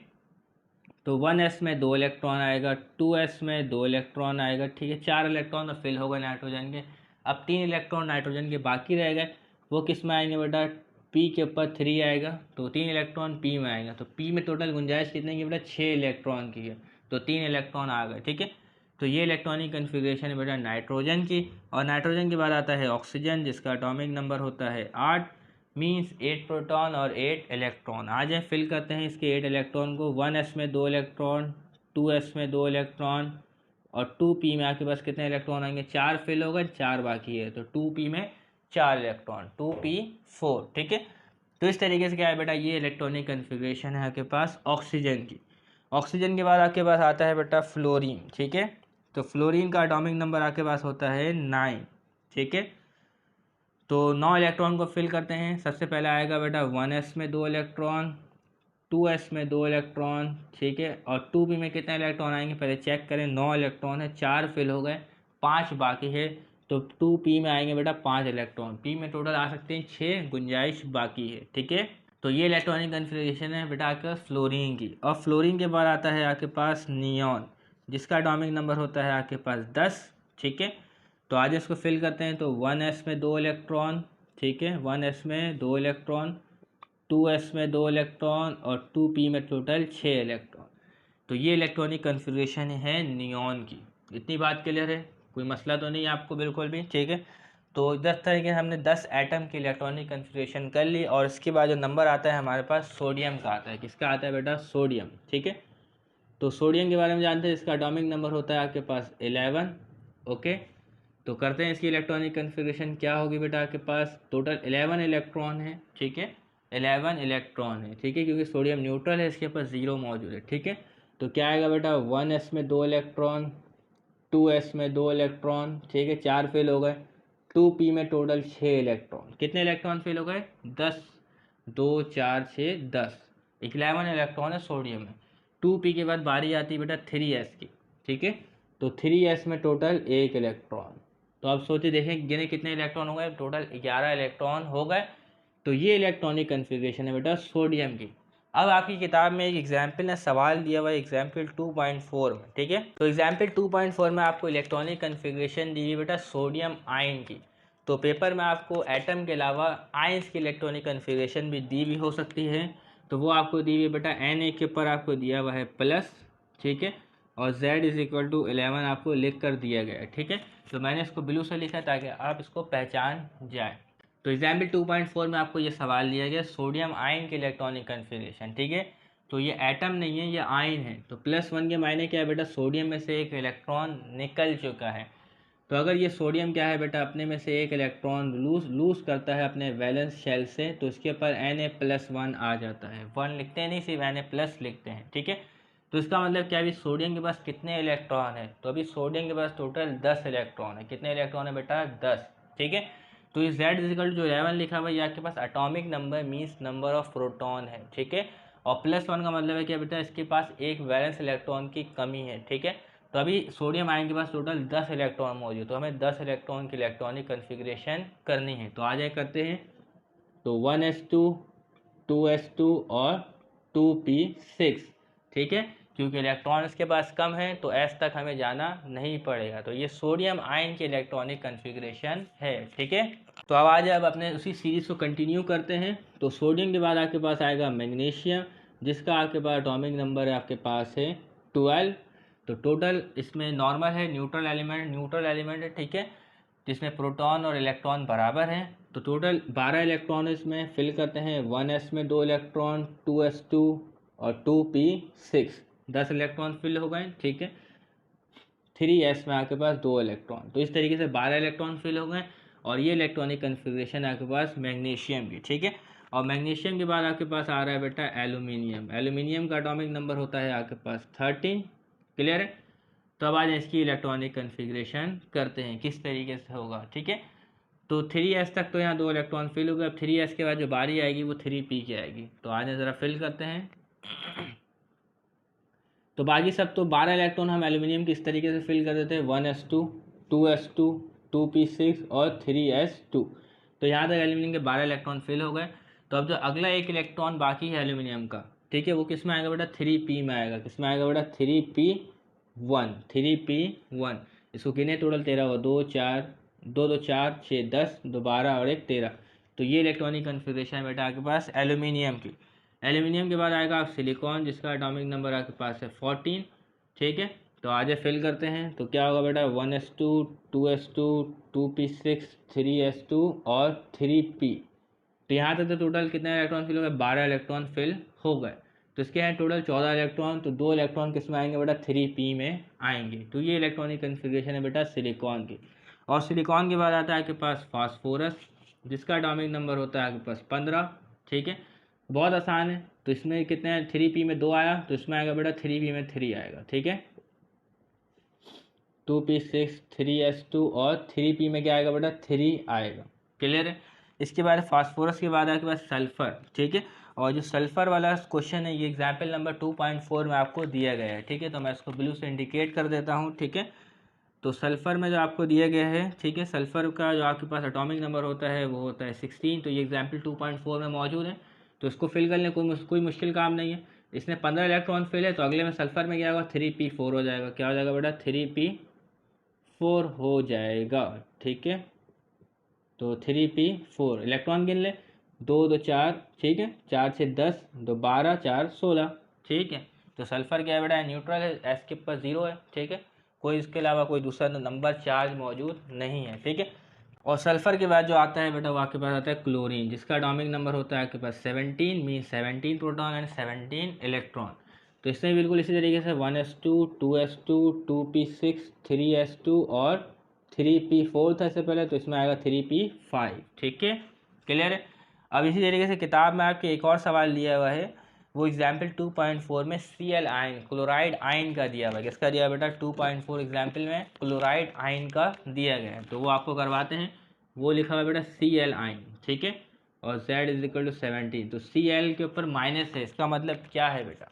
तो 1s में 2 इलेक्ट्रॉन आएगा, 2s में 2 इलेक्ट्रॉन आएगा, ठीक है। 4 इलेक्ट्रॉन तो फिल हो गए नाइट्रोजन के। अब 3 इलेक्ट्रॉन नाइट्रोजन के बाकी रह गए, वो किस में आएंगे बेटा, p के ऊपर 3 आएगा, तो 3 इलेक्ट्रॉन p में आएगा। तो p में टोटल गुंजाइश कितने की बेटा, 6 इलेक्ट्रॉन की है, तो 3 इलेक्ट्रॉन आ गए, ठीक है। तो ये इलेक्ट्रॉनिक कन्फिग्रेशन है बेटा नाइट्रोजन की। और नाइट्रोजन के बाद आता है ऑक्सीजन, जिसका एटॉमिक नंबर होता है 8, मीन्स 8 प्रोटॉन और 8 इलेक्ट्रॉन। आ जाए फिल करते हैं इसके 8 इलेक्ट्रॉन को। 1s में 2 इलेक्ट्रॉन, 2s में 2 इलेक्ट्रॉन, और 2p में आपके पास कितने इलेक्ट्रॉन आएंगे, 4 फिल हो गए, 4 बाकी है, तो 2p में 4 इलेक्ट्रॉन, 2p4, ठीक है। तो इस तरीके से क्या है बेटा, ये इलेक्ट्रॉनिक कन्फिग्रेशन है आपके पास ऑक्सीजन की। ऑक्सीजन के बाद आपके पास आता है बेटा फ्लोरीन, ठीक है। तो फ्लोरीन का एटॉमिक नंबर आपके पास होता है 9, ठीक है। तो 9 इलेक्ट्रॉन को फिल करते हैं। सबसे पहले आएगा बेटा 1s में 2 इलेक्ट्रॉन, 2s में 2 इलेक्ट्रॉन, ठीक है। और 2p में कितने इलेक्ट्रॉन आएंगे पहले चेक करें। 9 इलेक्ट्रॉन है, 4 फिल हो गए, 5 बाकी है, तो 2p में आएंगे बेटा 5 इलेक्ट्रॉन। p में टोटल आ सकते हैं 6, गुंजाइश बाकी है, ठीक है। तो ये इलेक्ट्रॉनिक कन्फिग्रेशन है बेटा आपके पास फ्लोरीन की। और फ्लोरीन के बाद आता है आपके पास नियॉन, जिसका एटॉमिक नंबर होता है आपके पास 10, ठीक है। तो आज इसको फिल करते हैं। तो 1s में 2 इलेक्ट्रॉन, ठीक है, 1s में 2 इलेक्ट्रॉन, 2s में 2 इलेक्ट्रॉन और 2p में टोटल 6 इलेक्ट्रॉन। तो ये इलेक्ट्रॉनिक कन्फिग्रेशन है नियॉन की। इतनी बात क्लियर है, कोई मसला तो नहीं है आपको बिल्कुल भी, ठीक है। तो 10 तरीके हमने 10 एटम की इलेक्ट्रॉनिक कन्फिग्रेशन कर ली, और इसके बाद जो नंबर आता है हमारे पास सोडियम का आता है। किसका आता है बेटा? सोडियम, ठीक है। तो सोडियम के बारे में जानते हैं, इसका एटॉमिक नंबर होता है आपके पास 11। ओके, तो करते हैं इसकी इलेक्ट्रॉनिक कन्फिग्रेशन। क्या होगी बेटा? आपके पास टोटल 11 इलेक्ट्रॉन है, ठीक है। 11 इलेक्ट्रॉन है, ठीक है, क्योंकि सोडियम न्यूट्रल है, इसके पास 0 मौजूद है, ठीक है। तो क्या आएगा बेटा? 1s में 2 इलेक्ट्रॉन, 2s में 2 इलेक्ट्रॉन, ठीक है, 4 फेल हो गए। 2p में टोटल 6 इलेक्ट्रॉन। कितने इलेक्ट्रॉन फेल हो गए? 10। 2 4 6 10, 11 इलेक्ट्रॉन है सोडियम में। 2p के बाद बारी आती है बेटा 3s की, ठीक है। तो 3s में टोटल 1 इलेक्ट्रॉन। तो आप सोचिए, देखें गिने कितने इलेक्ट्रॉन हो गए? टोटल 11 इलेक्ट्रॉन हो गए। तो ये इलेक्ट्रॉनिक कन्फिग्रेशन है बेटा सोडियम की। अब आपकी किताब में एक एग्जाम्पल ने सवाल दिया हुआ है एग्जाम्पल 2.4 में, ठीक है। तो एग्जाम्पल 2.4 में आपको इलेक्ट्रॉनिक कन्फिग्रेशन दी हुई बेटा सोडियम आयन की। तो पेपर में आपको एटम के अलावा आयंस की इलेक्ट्रॉनिक कन्फिग्रेशन भी दी हुई हो सकती है। तो वो आपको दी हुई बेटा Na के ऊपर आपको दिया हुआ है प्लस, ठीक है, और Z इज इक्वल टू 11 आपको लिख कर दिया गया है, ठीक है। तो मैंने इसको ब्लू से लिखा ताकि आप इसको पहचान जाए। तो एग्जाम्पल 2.4 में आपको ये सवाल दिया गया सोडियम आयन की इलेक्ट्रॉनिक कन्फिग्रेशन, ठीक है। तो ये एटम नहीं है, ये आयन है। तो +1 के मायने क्या है बेटा? सोडियम में से एक इलेक्ट्रॉन निकल चुका है। तो अगर ये सोडियम क्या है बेटा? अपने में से एक इलेक्ट्रॉन लूज करता है अपने वैलेंस शेल से, तो इसके ऊपर Na+1 आ जाता है। 1 लिखते हैं नहीं, सिर्फ Na+ लिखते हैं, ठीक है। तो इसका मतलब क्या? अभी सोडियम के पास कितने इलेक्ट्रॉन है? तो अभी सोडियम के पास टोटल 10 इलेक्ट्रॉन है। कितने इलेक्ट्रॉन है बेटा? 10, ठीक है। तो इस Z इजिकल जो 11 लिखा हुआ है, ये आपके पास atomic number means number of proton है, ठीक है। और +1 का मतलब है क्या बेटा? इसके पास एक वैलेंस इलेक्ट्रॉन की कमी है, ठीक है। तो अभी सोडियम आयन के पास टोटल 10 इलेक्ट्रॉन मौजूद, तो हमें 10 इलेक्ट्रॉन की इलेक्ट्रॉनिक कन्फिग्रेशन करनी है। तो आ जाए करते हैं। तो 1s2, 2s2 और 2p6, ठीक है। क्योंकि इलेक्ट्रॉन इसके पास कम है तो s तक हमें जाना नहीं पड़ेगा। तो ये सोडियम आयन की इलेक्ट्रॉनिक कन्फिग्रेशन है, ठीक है। तो अब आ जाए, अब अपने उसी सीरीज को कंटिन्यू करते हैं। तो सोडियम के बाद आपके पास आएगा मैग्नीशियम, जिसका आपके पास एटॉमिक नंबर आपके पास है 12। तो टोटल इसमें नॉर्मल है, न्यूट्रल एलिमेंट है, ठीक है, जिसमें प्रोटॉन और इलेक्ट्रॉन बराबर हैं। तो टोटल 12 इलेक्ट्रॉन इसमें फिल करते हैं। 1s में 2 इलेक्ट्रॉन, 2s2 और 2p6, 10 इलेक्ट्रॉन फिल हो गए, ठीक है। 3s में आपके पास 2 इलेक्ट्रॉन। तो इस तरीके से 12 इलेक्ट्रॉन फिल हो गए। और ये इलेक्ट्रॉनिक कन्फिग्रेशन है आपके पास मैग्नीशियम की, ठीक है। और मैग्नीशियम के बाद आपके पास आ रहा है बेटा एल्यूमिनियम। एल्यूमिनियम का एटॉमिक नंबर होता है आपके पास 13, क्लियर है। तो अब आज इसकी इलेक्ट्रॉनिक कन्फिग्रेशन करते हैं किस तरीके से होगा, ठीक है। तो 3s तक तो यहाँ 2 इलेक्ट्रॉन फिल हो गए। अब 3s के बाद जो बारी आएगी वो 3p की आएगी। तो आज ज़रा फिल करते हैं। तो बाकी सब तो 12 इलेक्ट्रॉन हम एल्यूमिनियम की इस तरीके से फिल कर देते हैं, 1s2, 2s2, 2p6 और 3s2। तो यहाँ तक एल्यूमिनियम के 12 इलेक्ट्रॉन फिल हो गए। तो अब जो अगला एक इलेक्ट्रॉन बाकी है एल्यूमिनियम का, ठीक है, वो किस में आएगा बेटा? 3p में आएगा। किस में आएगा बेटा? 3p1। इसको गिने टोटल 13 हुआ, 2 4 2 2 4 6 10 2 12 और 1 13। तो ये इलेक्ट्रॉनिक कन्फिग्रेशन है बेटा आपके पास एल्यूमिनियम की। एल्यूमिनियम के बाद आएगा आप सिलिकॉन, जिसका एटॉमिक नंबर आपके पास है 14, ठीक है। तो आज फिल करते हैं। तो क्या होगा बेटा? 1s2, 2s2, 2p6, 3s2 और 3p। तो यहाँ तक तो टोटल कितने इलेक्ट्रॉन फिल हो गए? 12 इलेक्ट्रॉन फिल हो गए। तो इसके हैं टोटल 14 इलेक्ट्रॉन। तो 2 इलेक्ट्रॉन किस में आएंगे बेटा? 3p में आएंगे। तो ये इलेक्ट्रॉनिक कन्फिग्रेशन है बेटा सिलिकॉन की। और सिलिकॉन के बाद आता है आपके पास फास्फोरस, जिसका एटॉमिक नंबर होता है आपके पास 15, ठीक है। बहुत आसान है। तो इसमें कितने हैं? 3p में 2 आया, तो इसमें आएगा बेटा 3p में 3 आएगा, ठीक है। 2p6, 3s2 और 3p में क्या आएगा बेटा? 3 आएगा, क्लियर है। इसके बाद फास्फोरस के बाद आपके पास सल्फर, ठीक है। और जो सल्फर वाला क्वेश्चन है ये एग्जाम्पल नंबर 2.4 में आपको दिया गया है, ठीक है। तो मैं इसको ब्लू से इंडिकेट कर देता हूँ, ठीक है। तो सल्फ़र में जो आपको दिया गया है, ठीक है, सल्फ़र का जो आपके पास एटॉमिक नंबर होता है वो होता है 16। तो ये एग्जाम्पल 2.4 में मौजूद है। तो इसको फिल करने कोई मुश्किल काम नहीं है। इसमें 15 इलेक्ट्रॉन फिल है, तो अगले में सल्फ़र में क्या होगा? 3p4 हो जाएगा। क्या हो जाएगा बेटा? 3p4 हो जाएगा, ठीक है। तो 3p4 इलेक्ट्रॉन गिन ले। 2 2 4, ठीक है, 4 6 10, 2 12, 4 16, ठीक है। तो सल्फर क्या है बेटा, न्यूट्रल है, एस के ऊपर 0 है, ठीक है, कोई इसके अलावा कोई दूसरा नंबर चार्ज मौजूद नहीं है, ठीक है। और सल्फर के बाद जो आता है बेटा वो आपके पास आता है क्लोरीन, जिसका एटॉमिक नंबर होता है आपके पास 17, मीन 17 प्रोटॉन एंड 17 इलेक्ट्रॉन। तो इसमें बिल्कुल इसी तरीके से 1s2, 2s2, 2p6, 3s2 और 3p4 था इससे पहले, तो इसमें आएगा 3p5, ठीक है, क्लियर है। अब इसी तरीके से किताब में आपके एक और सवाल दिया हुआ है, वो एग्जाम्पल 2.4 में Cl आयन, क्लोराइड आयन का दिया हुआ है। किसका दिया बेटा, 2.4 एग्जाम्पल में क्लोराइड आयन का दिया गया है, तो वो आपको करवाते हैं। वो लिखा हुआ है बेटा Cl आयन, ठीक है, और Z इज इक्वल टू 17, तो Cl के ऊपर माइनस है, इसका मतलब क्या है बेटा।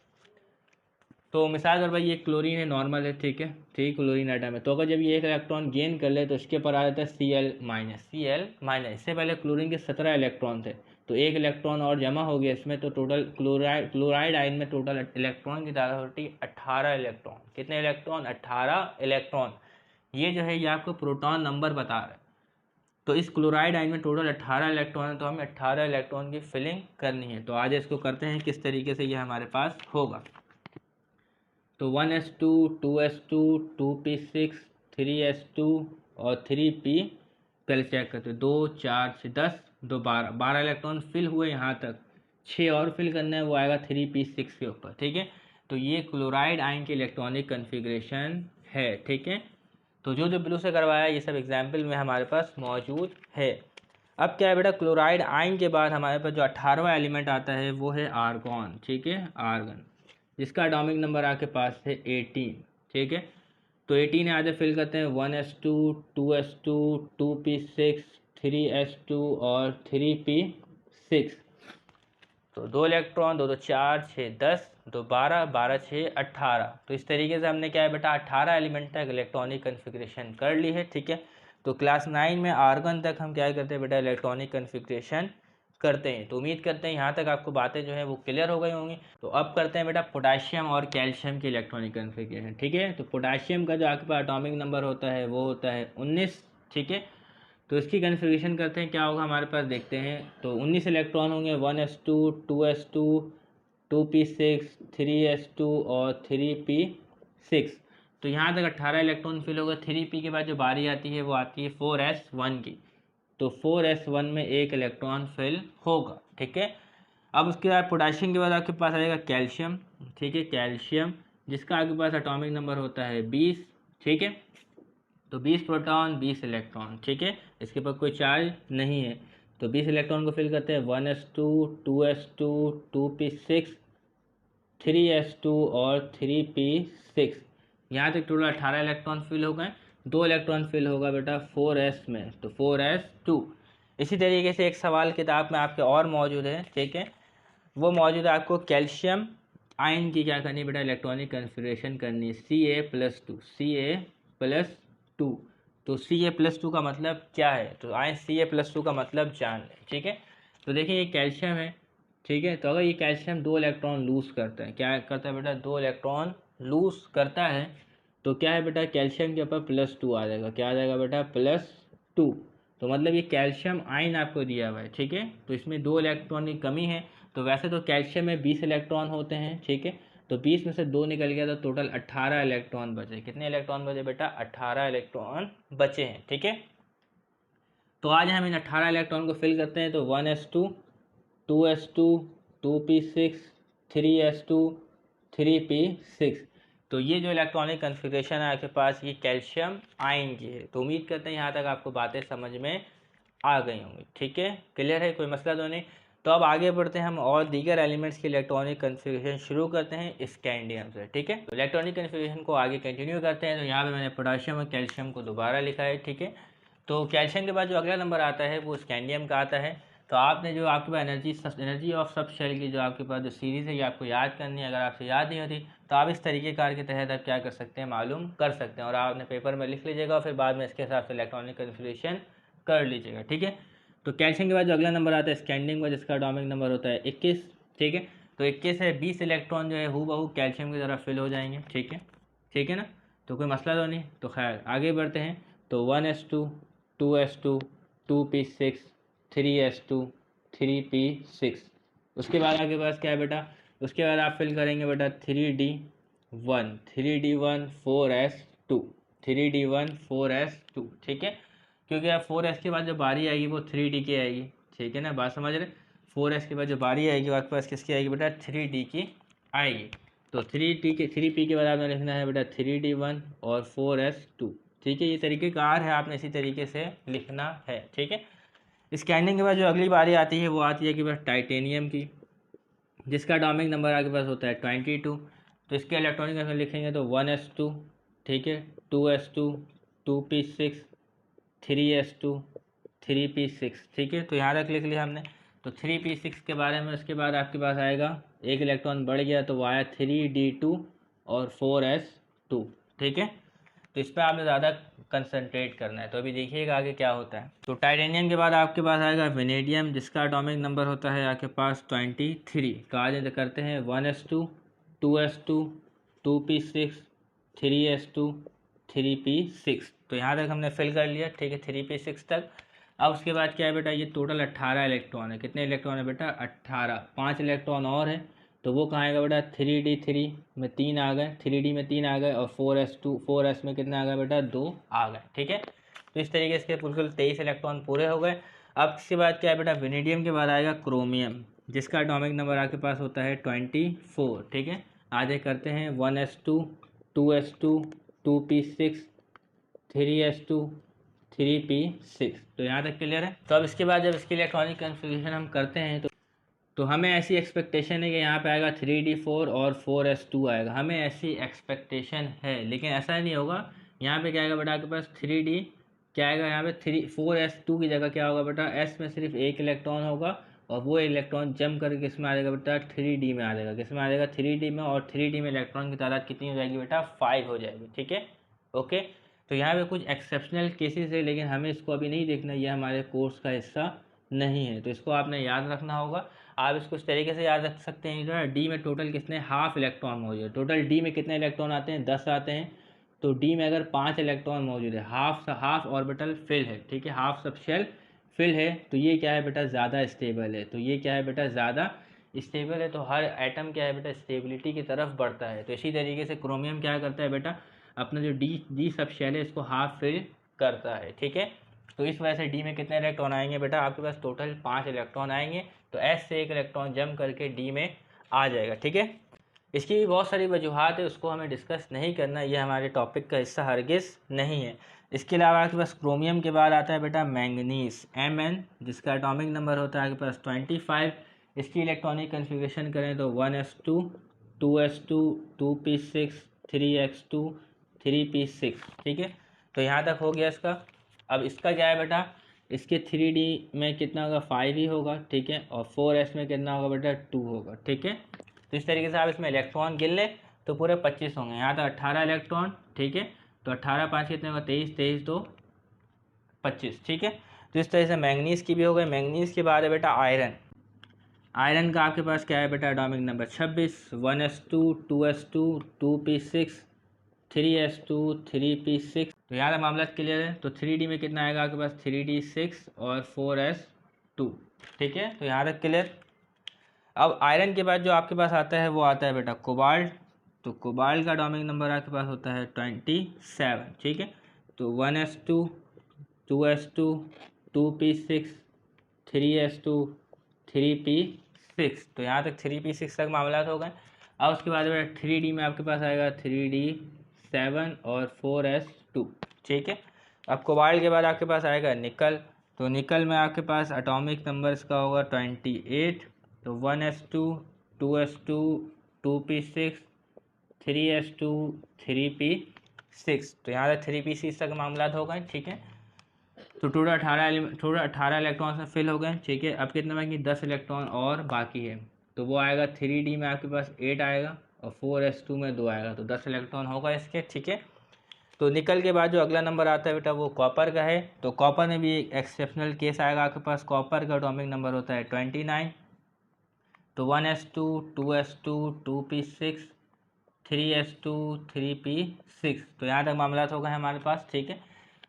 तो मिसाल कर भाई ये क्लोरीन है, नॉर्मल है, ठीक है, ठीक, क्लोरीन आइटम है, तो अगर जब ये एक इलेक्ट्रॉन गेन कर ले तो इसके ऊपर आ जाता है Cl माइनस, Cl माइनस। इससे पहले क्लोरीन के 17 इलेक्ट्रॉन थे, तो एक इलेक्ट्रॉन और जमा हो गया इसमें, तो टोटल क्लोराइड आयन में टोटल इलेक्ट्रॉन की तादाद होती है 18 इलेक्ट्रॉन। कितने इलेक्ट्रॉन, 18 इलेक्ट्रॉन। ये जो है ये आपको प्रोटॉन नंबर बता रहा है। तो इस क्लोराइड आयन में टोटल 18 इलेक्ट्रॉन है, तो हमें 18 इलेक्ट्रॉन की फिलिंग करनी है। तो आज इसको करते हैं किस तरीके से ये हमारे पास होगा। तो 1s2, 2s2, 2p6, 3s2 और 3p, पहले चेक करते हैं, 2 4 6 10, 2 12, 12 इलेक्ट्रॉन फिल हुए यहाँ तक, 6 और फिल करना है, वो आएगा 3p6 के ऊपर, ठीक है। तो ये क्लोराइड आयन की इलेक्ट्रॉनिक कन्फिग्रेशन है, ठीक है। तो जो जो ब्लू से करवाया ये सब एग्जाम्पल में हमारे पास मौजूद है। अब क्या है बेटा, क्लोराइड आयन के बाद हमारे पास जो 18वां एलिमेंट आता है वो है आर्गॉन, ठीक है, आर्गन, जिसका एटॉमिक नंबर आपके पास है 18, ठीक है। तो 18 आगे फिल करते हैं, 1s2, 2s2, 2p6, 3s2 और 3p6। तो 2 इलेक्ट्रॉन, 2 2 4 6 10, 2 12, 12 6 18। तो इस तरीके से हमने क्या है बेटा 18 एलिमेंट तक इलेक्ट्रॉनिक कन्फिग्रेशन कर ली है, ठीक है। तो क्लास 9 में आर्गन तक हम क्या करते हैं बेटा, इलेक्ट्रॉनिक कन्फिग्रेशन करते हैं। तो उम्मीद करते हैं यहाँ तक आपको बातें जो है वो क्लियर हो गई होंगी। तो अब करते हैं बेटा पोटाशियम और कैल्शियम की इलेक्ट्रॉनिक कन्फिग्रेशन, ठीक है। तो पोटाशियम का जो आपके पास एटॉमिक नंबर होता है वो होता है 19, ठीक है। तो इसकी कन्फिग्रेशन करते हैं, क्या होगा हमारे पास देखते हैं। तो 19 इलेक्ट्रॉन होंगे, 1s2, 2s2, 2p6, 3s2 और 3p6। तो यहाँ तक 18 इलेक्ट्रॉन फिल होगा। 3p के बाद जो बारी आती है वो आती है 4s1 की, तो 4s1 में एक इलेक्ट्रॉन फिल होगा, ठीक है। अब उसके बाद पोटाशियम के बाद आपके पास आएगा कैल्शियम, ठीक है, कैल्शियम, जिसका आपके पास एटॉमिक नंबर होता है 20, ठीक है। तो 20 प्रोटॉन 20 इलेक्ट्रॉन, ठीक है, इसके ऊपर कोई चार्ज नहीं है। तो 20 इलेक्ट्रॉन को फिल करते हैं, 1s2, 2s2, 2p6, 3s2 और 3p6। यहाँ तक टोटल 18 इलेक्ट्रॉन फिल हो गए। 2 इलेक्ट्रॉन फिल होगा बेटा 4s में, तो 4s2। इसी तरीके से एक सवाल किताब में आपके और मौजूद है, ठीक है, वो मौजूद है आपको कैल्शियम आयन की क्या करनी है बेटा, इलेक्ट्रॉनिक कन्फिग्रेशन करनी है, Ca+2, Ca+2। तो Ca+2 का मतलब क्या है, तो आए Ca+2 का मतलब जान लें, ठीक है। तो देखिए ये कैल्शियम है, ठीक है। तो अगर ये कैल्शियम 2 इलेक्ट्रॉन लूज करता है, क्या करता है बेटा, 2 इलेक्ट्रॉन लूज करता है, तो क्या है बेटा, कैल्शियम के ऊपर +2 आ जाएगा, क्या आ जाएगा बेटा, +2। तो मतलब ये कैल्शियम आयन आपको दिया हुआ है, ठीक है। तो इसमें 2 इलेक्ट्रॉन की कमी है। तो वैसे तो कैल्शियम में 20 इलेक्ट्रॉन होते हैं, ठीक है। तो 20 में से 2 निकल गया तो टोटल 18 इलेक्ट्रॉन बचे। कितने इलेक्ट्रॉन बचे बेटा, 18 इलेक्ट्रॉन बचे हैं, ठीक है। तो आज हम इन 18 इलेक्ट्रॉन को फिल करते हैं। तो 1s2, 2s2, 2p6, 3s2, 3p6। तो ये जो इलेक्ट्रॉनिक कन्फिग्रेशन है आपके पास ये कैल्शियम आयन की है। तो उम्मीद करते हैं यहाँ तक आपको बातें समझ में आ गई होंगी, ठीक है, क्लियर है, कोई मसला तो नहीं। तो अब आगे बढ़ते हैं हम और दीगर एलिमेंट्स की इलेक्ट्रॉनिक कन्फिग्रेशन शुरू करते हैं स्कैंडियम से, ठीक है। तो इलेक्ट्रॉनिक कन्फिग्रेशन को आगे कंटिन्यू करते हैं। तो यहाँ पे मैंने पोटाशियम और कैल्शियम को दोबारा लिखा है, ठीक है। तो कैल्शियम के बाद जो अगला नंबर आता है वो स्कैंडियम का आता है। तो आपने जो आपके पास एनर्जी ऑफ सब शेल की जो आपके पास जो सीरीज़ है ये आपको याद करनी है। अगर आपसे याद नहीं होती तो आप इस तरीके कार के तहत आप क्या कर सकते हैं, मालूम कर सकते हैं, और आप अपने पेपर में लिख लीजिएगा और फिर बाद में इसके हिसाब से इलेक्ट्रॉनिक कन्फिग्रेशन कर लीजिएगा, ठीक है। तो कैल्शियम के बाद जो अगला नंबर आता है स्कैंडियम का, जिसका एटॉमिक नंबर होता है 21, ठीक है। तो 21 है 20 इलेक्ट्रॉन जो है हूबहू कैल्शियम की तरफ फिल हो जाएंगे, ठीक है, ठीक है ना। तो कोई मसला तो नहीं। तो खैर आगे बढ़ते हैं। तो 1s2, 2s2, 2p6, 3s2, 3p6। उसके बाद आपके पास क्या है बेटा, उसके बाद आप फिल करेंगे बेटा 3d1 4s2 3d1 4s2, ठीक है। क्योंकि अब 4s के बाद जो बारी आएगी वो 3d की आएगी, ठीक है ना, बात समझ रहे। 4s के बाद जो बारी आएगी आपके पास किसकी आएगी बेटा, 3d की आएगी। तो 3p के बाद आपने लिखना है बेटा 3d1 और 4s2, ठीक है। ये तरीक़ेकार है, आपने इसी तरीके से लिखना है, ठीक है। स्कैनिंग के बाद जो अगली बारी आती है वो आती है कि बस टाइटेनियम की, जिसका एटॉमिक नंबर आपके पास होता है 22। तो इसके इलेक्ट्रॉनिक नंबर लिखेंगे तो 1s2, ठीक है, 2s2 2p6 3s2 3p6, ठीक है। तो यहाँ तक लिख लिया हमने। तो 3p6 के बारे में उसके बाद आपके पास आएगा एक इलेक्ट्रॉन बढ़ गया तो वो आया 3d2 और 4s2, ठीक है। तो इस पर आपने ज़्यादा कंसंट्रेट करना है। तो अभी देखिएगा आगे क्या होता है। तो टाइटेनियम के बाद आपके पास आएगा वेनेडियम, जिसका एटॉमिक नंबर होता है आपके पास 23। कार्य करते हैं 1s2 2s2 2p6 3s2 3p6। तो यहाँ तक हमने फिल कर लिया, ठीक है, 3p6 तक। अब उसके बाद क्या है बेटा, ये टोटल 18 इलेक्ट्रॉन है। कितने इलेक्ट्रॉन है बेटा, 18। 5 इलेक्ट्रॉन और है, तो वो कहाँ आएगा बेटा, 3d3 में 3 आ गए, 3d में 3 आ गए, और 4s में कितने आ गए बेटा, 2 आ गए, ठीक है। तो इस तरीके से बिल्कुल 23 इलेक्ट्रॉन पूरे हो गए। अब इसके बाद क्या है बेटा, वेनेडियम के बाद आएगा क्रोमियम, जिसका एटॉमिक नंबर आपके पास होता है 24, ठीक है। आगे करते हैं 1s2 2s2 2p6 3s2 3p6। तो यहाँ तक क्लियर है। तो अब इसके बाद जब इसकी इलेक्ट्रॉनिक कन्फिग्रेशन हम करते हैं तो हमें ऐसी एक्सपेक्टेशन है कि यहाँ पे आएगा 3d4 और 4s2 आएगा, हमें ऐसी एक्सपेक्टेशन है, लेकिन ऐसा नहीं होगा। यहाँ पे क्या आएगा बेटा आपके पास 3d, क्या आएगा यहाँ पे 4s2 की जगह क्या होगा बेटा, s में सिर्फ एक इलेक्ट्रॉन होगा, और वो इलेक्ट्रॉन जम करके किस में आ जाएगा बेटा, 3d में आ जाएगा। किस में आ जाएगा, 3d में, और 3d में इलेक्ट्रॉन की तादाद कितनी हो जाएगी बेटा, 5 हो जाएगी, ठीक है, ओके। तो यहाँ पे कुछ एक्सेप्शनल केसेस है, लेकिन हमें इसको अभी नहीं देखना, ये हमारे कोर्स का हिस्सा नहीं है। तो इसको आपने याद रखना होगा। आप इसको इस तरीके से याद रख सकते हैं कि डी में टोटल कितने हाफ इलेक्ट्रॉन मौजूद है। टोटल डी में कितने इलेक्ट्रॉन आते हैं, 10 आते हैं। तो डी में अगर 5 इलेक्ट्रॉन मौजूद है, हाफ ऑर्बिटल फिल है, ठीक है, हाफ सब शेल फिल है, तो ये क्या है बेटा, ज़्यादा स्टेबल है। तो ये क्या है बेटा, ज़्यादा स्टेबल है। तो हर एटम क्या है बेटा, स्टेबिलिटी की तरफ बढ़ता है। तो इसी तरीके से क्रोमियम क्या करता है बेटा, अपना जो डी सब शेल है इसको हाफ फिल करता है, ठीक है। तो इस वजह से डी में कितने इलेक्ट्रॉन आएंगे बेटा, आपके पास टोटल 5 इलेक्ट्रॉन आएंगे। तो एस से एक इलेक्ट्रॉन जम करके डी में आ जाएगा, ठीक है। इसकी भी बहुत सारी वजूहत है, उसको हमें डिस्कस नहीं करना, ये हमारे टॉपिक का हिस्सा हरगिज़ नहीं है। इसके अलावा आपके पास क्रोमियम के बाद आता है बेटा मैंगनीज, Mn, जिसका एटॉमिक नंबर होता है आपके पास 25। इसकी इलेक्ट्रॉनिक कन्फिग्रेशन करें तो 1s2 2s2 2p6 3x2 3p6, ठीक है। तो यहाँ तक हो गया इसका। अब इसका क्या है बेटा, इसके 3d में कितना होगा, 5 ही होगा, ठीक है, और 4s में कितना होगा बेटा, 2 होगा, ठीक है। तो इस तरीके से आप इसमें इलेक्ट्रॉन गिन लें तो पूरे 25 होंगे। यहाँ तक 18 इलेक्ट्रॉन, ठीक है। तो 18 5 कितने होगा, 23, 23 2 25, ठीक है। तो इस तरह से मैंगनीज की भी हो गई। मैंगनीज के बाद है बेटा आयरन। आयरन का आपके पास क्या है बेटा, atomic number 26, 1s2 2s2 2p6 3s2 3p6। तो यहाँ तक मामला क्लियर है। तो 3d में कितना आएगा आपके पास, 3d6 और 4s2, ठीक है। तो यहाँ तक क्लियर। अब आयरन के बाद जो आपके पास आता है वो आता है बेटा कोबाल्ट। तो कोबाल्ट का एटॉमिक नंबर आपके पास होता है 27, ठीक है। तो 1s2 2s2 2p6 3s2 3p6। तो यहाँ तक 3p6 तक मामला हो गए। अब उसके बाद बेटा 3d में आपके पास आएगा 3d7 और 4s2, ठीक है। अब कोबाल्ट के बाद आपके पास आएगा निकल। तो निकल में आपके पास एटॉमिक नंबर इसका होगा 28। तो 1s2 2s2 2p6 3s2 3p6। तो यहाँ तक 3p6 तक मामला हो गए, ठीक है। तो टोटल 18 इलेक्ट्रॉन में फिल हो गए, ठीक है। अब कितना बाकी, 10 इलेक्ट्रॉन और बाकी है। तो वो आएगा 3d में आपके पास 8 आएगा और 4s2 में 2 आएगा। तो 10 इलेक्ट्रॉन होगा इसके, ठीक है। तो निकल के बाद जो अगला नंबर आता है बेटा वो कॉपर का है। तो कॉपर में भी एक एक्सेप्शनल केस आएगा आपके पास। कॉपर का एटॉमिक नंबर होता है 29। तो 1s2 2s2 2p6 3s2 3p6। तो यहाँ तक मामला हो गए हमारे पास, ठीक है।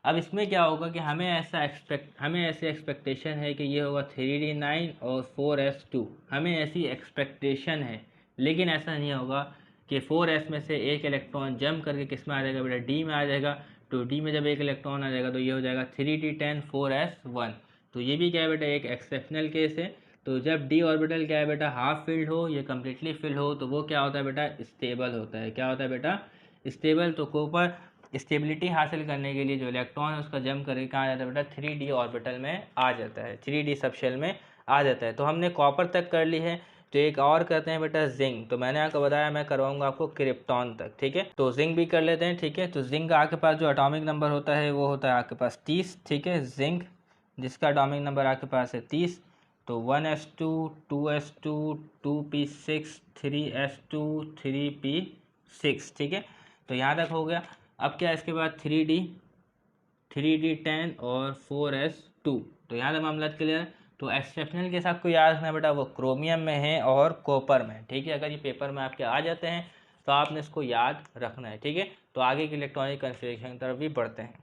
अब इसमें क्या होगा कि हमें ऐसे एक्सपेक्टेशन है कि ये होगा 3D9 और 4s2, हमें ऐसी एक्सपेक्टेशन है, लेकिन ऐसा नहीं होगा कि 4s में से एक इलेक्ट्रॉन जंप करके किस में आ जाएगा बेटा, डी में आ जाएगा। तो डी में जब एक इलेक्ट्रॉन आ जाएगा तो ये हो जाएगा 3D10 4s1। तो ये भी क्या है बेटा, एक एक्सेप्शनल केस है। तो जब डी ऑर्बिटल क्या है बेटा, हाफ फिल्ड हो या कम्प्लीटली फिल्ड हो, तो वो क्या होता है बेटा, स्टेबल होता है। क्या होता है बेटा, स्टेबल। तो कॉपर स्टेबिलिटी हासिल करने के लिए जो इलेक्ट्रॉन है उसका जंप करके कहाँ आ जाता है बेटा, 3D ऑर्बिटल में आ जाता है, 3D सबशेल में आ जाता है। तो हमने कॉपर तक कर ली है। तो एक और करते हैं बेटा जिंक। तो मैंने आपको बताया मैं करवाऊंगा आपको क्रिप्टॉन तक, ठीक है। तो जिंक भी कर लेते हैं, ठीक है। तो जिंक का आपके पास जो एटॉमिक नंबर होता है वो होता है आपके पास 30, ठीक है। जिंक जिसका एटॉमिक नंबर आपके पास है 30। तो 1s2 2s2 2p6 3s2 3p6, ठीक है। तो यहाँ तक हो गया। अब क्या इसके बाद 3D10 और 4s2। तो यहाँ तक मामला क्लियर है। तो एक्सेप्शनल के साथ को याद रखना बेटा, वो क्रोमियम में है और कॉपर में, ठीक है। अगर ये पेपर में आपके आ जाते हैं तो आपने इसको याद रखना है, ठीक है। तो आगे की इलेक्ट्रॉनिक कन्फिग्रेशन की तरफ भी बढ़ते हैं।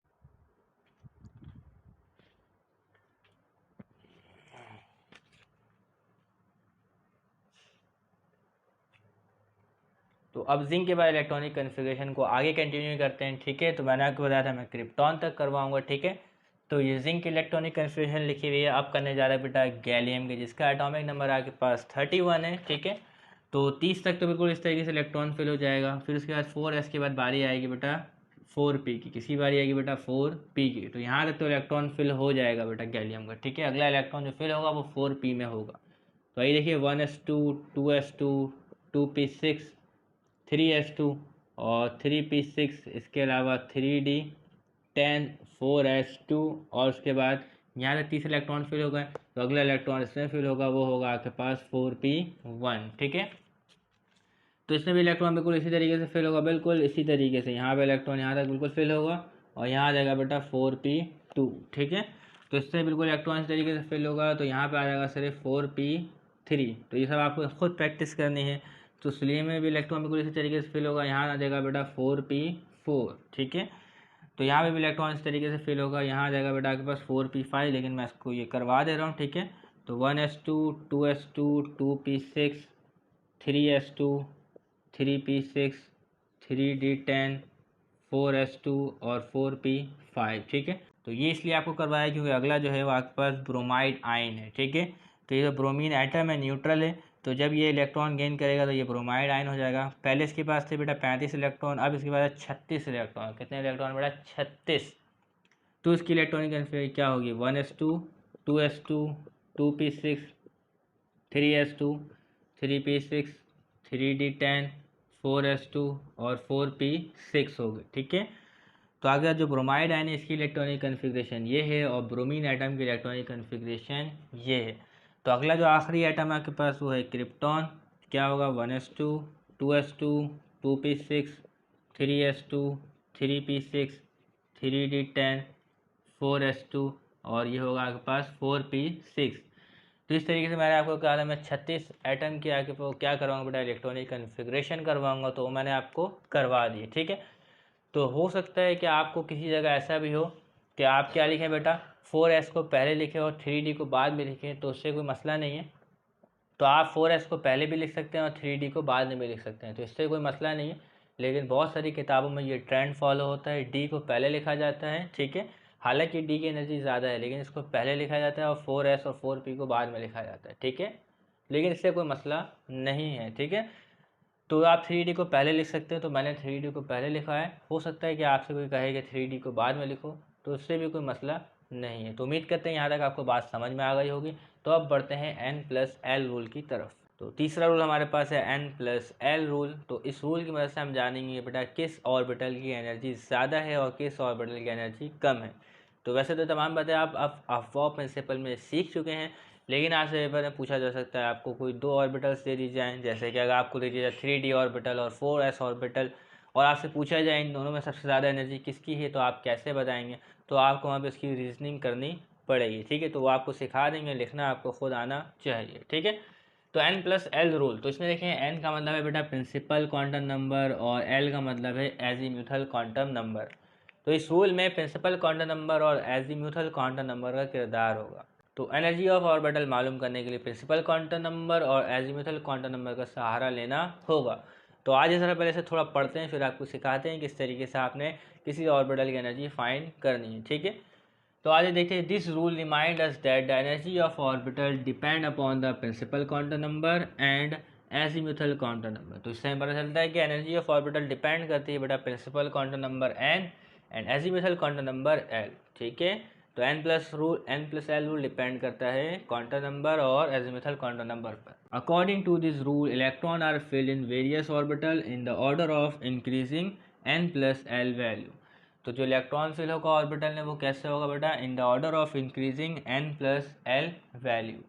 तो अब जिंक के बाद इलेक्ट्रॉनिक कन्फिग्रेशन को आगे कंटिन्यू करते हैं, ठीक है। तो मैंने आपको बताया था मैं क्रिप्टॉन तक करवाऊंगा, ठीक है। तो ये जिंक इलेक्ट्रॉनिक कन्फिग्रेशन लिखी हुई है। अब करने जा रहा है बेटा गैलियम के, जिसका एटॉमिक नंबर आपके पास 31 है, ठीक है। तो 30 तक तो बिल्कुल इस तरीके से इलेक्ट्रॉन फिल हो जाएगा। फिर उसके बाद 4s के बाद बारी आएगी बेटा 4p की। किसकी बारी आएगी बेटा, 4p की। तो यहाँ तक तो इलेक्ट्रॉन फिल हो जाएगा बेटा गैलियम का, ठीक है। अगला इलेक्ट्रॉन जो फिल होगा वो 4p में होगा। तो ये देखिए 1s2 2s2 2p6 3s2 और 3p6, इसके अलावा 3D10 4s2, और उसके बाद यहाँ तक 30 इलेक्ट्रॉन फिल हो गए। तो अगला इलेक्ट्रॉन इसमें फिल होगा, वो होगा आपके पास 4p1, ठीक है। तो इसमें भी इलेक्ट्रॉन बिल्कुल इसी तरीके से फिल होगा, बिल्कुल इसी तरीके से। यहाँ पे इलेक्ट्रॉन यहाँ तक बिल्कुल फिल होगा और यहाँ आ जाएगा बेटा 4p2, ठीक है। तो इससे बिल्कुल इलेक्ट्रॉन इस तरीके से फिल होगा। तो यहाँ पे आ जाएगा सिर्फ 4p3। तो ये सब आपको खुद प्रैक्टिस करनी है। तो इसलिए में भी इलेक्ट्रॉन बिल्कुल इसी तरीके से फिल होगा। यहाँ आ जाएगा बेटा 4p4, ठीक है। तो यहाँ पे भी इलेक्ट्रॉन इस तरीके से फिल होगा। यहाँ आ जाएगा बेटा आपके पास 4p5, लेकिन मैं इसको ये करवा दे रहा हूँ, ठीक है। तो 1s2 2s2 2p6 3s2 3p6 3D10 4s2 और 4p5, ठीक है। तो ये इसलिए आपको करवाया क्योंकि अगला जो है वो आपके पास ब्रोमाइड आयन है, ठीक है। तो ये जो ब्रोमीन एटम है न्यूट्रल है। तो जब ये इलेक्ट्रॉन गेन करेगा तो ये ब्रोमाइड आयन हो जाएगा। पहले इसके पास थे बेटा 35 इलेक्ट्रॉन, अब इसके पास 36 इलेक्ट्रॉन। कितने इलेक्ट्रॉन बेटा, 36। तो इसकी इलेक्ट्रॉनिक कन्फिग्रेशन क्या होगी, 1s2 2s2 2p6 3s2 3p6 3D10 4s2 और 4p6 हो गए, ठीक है। तो आगे जो ब्रोमाइड आयन है इसकी इलेक्ट्रॉनिक कन्फिग्रेशन ये है, और ब्रोमीन एटम की इलेक्ट्रॉनिक कन्फिग्रेशन ये है। तो अगला जो आखिरी एटम आपके पास वो है क्रिप्टॉन। क्या होगा, 1s2 2s2 2p6 3s2 3p6 3D10 4s2 और ये होगा आपके पास 4p6। तो इस तरीके से मैंने आपको कहा था मैं 36 एटम की आगे क्या करवाऊंगा बेटा, इलेक्ट्रॉनिक कन्फिग्रेशन करवाऊंगा। तो वो मैंने आपको करवा दी, ठीक है। तो हो सकता है कि आपको किसी जगह ऐसा भी हो कि आप क्या लिखें बेटा, 4s को पहले लिखें और 3D को बाद में लिखें, तो उससे कोई मसला नहीं है। तो आप 4s को पहले भी लिख सकते हैं और 3D को बाद में भी लिख सकते हैं, तो इससे कोई मसला नहीं है। लेकिन बहुत सारी किताबों में ये ट्रेंड फॉलो होता है, डी को पहले लिखा जाता है, ठीक है। हालांकि डी की एनर्जी ज़्यादा है, लेकिन इसको पहले लिखा जाता है और 4s और 4p को बाद में लिखा जाता है, ठीक है। लेकिन इससे कोई मसला नहीं है, ठीक है। तो आप 3D को पहले लिख सकते हैं, तो मैंने 3D को पहले लिखा है। हो सकता है कि आपसे कोई कहे कि 3D को बाद में लिखो, तो उससे भी कोई मसला नहीं है। तो उम्मीद करते हैं यहाँ तक आपको बात समझ में आ गई होगी। तो अब बढ़ते हैं N+L रूल की तरफ। तो तीसरा रूल हमारे पास है N+L रूल। तो इस रूल की मदद से हम जानेंगे बेटा किस ऑर्बिटल की एनर्जी ज़्यादा है और किस ऑर्बिटल की एनर्जी कम है। तो वैसे तो तमाम बातें आप अफवाह प्रिंसिपल में सीख चुके हैं, लेकिन आपसे पेपर में पूछा जा सकता है आपको कोई दो ऑर्बिटल्स दे दी जाएँ, जैसे कि अगर आपको दे दिया जाए 3D ऑर्बिटल और 4s ऑर्बिटल, और आपसे पूछा जाए इन दोनों में सबसे ज़्यादा एनर्जी किसकी है, तो आप कैसे बताएंगे। तो आपको वहाँ पे उसकी रीजनिंग करनी पड़ेगी, ठीक है। तो वो आपको सिखा देंगे, लिखना आपको खुद आना चाहिए, ठीक है। तो N+L रूल, तो इसमें देखें N का मतलब है बेटा प्रिंसिपल क्वांटम नंबर और L का मतलब है एजीम्यूथल क्वांटम नंबर। तो इस रूल में प्रिंसिपल क्वांटम नंबर और एजीम्यूथल क्वांटम नंबर का किरदार होगा। तो एनर्जी ऑफ ऑर्बिटल मालूम करने के लिए प्रिंसिपल क्वांटम नंबर और एजीम्यूथल क्वांटम नंबर का सहारा लेना होगा। तो आज इस तरह पहले से थोड़ा पढ़ते हैं, फिर आपको सिखाते हैं किस तरीके से आपने किसी ऑर्बिटल की एनर्जी फाइंड करनी है, ठीक है। तो आगे देखते हैं, this rule remind us that the energy of orbital depend upon the principal quantum number and azimuthal quantum number. तो इससे हमें पता चलता है कि एनर्जी ऑफ ऑर्बिटल डिपेंड करती है बेटा principal quantum number n and azimuthal quantum number l, ठीक है। तो n plus l rule depend करता है क्वांटम नंबर और एजीम्यूथल क्वांटम नंबर पर। According to this rule electron are filled in various orbital in the order of increasing n plus L value. तो जो electron fill होगा orbital में वो कैसे होगा बेटा, in the order of increasing n plus L value.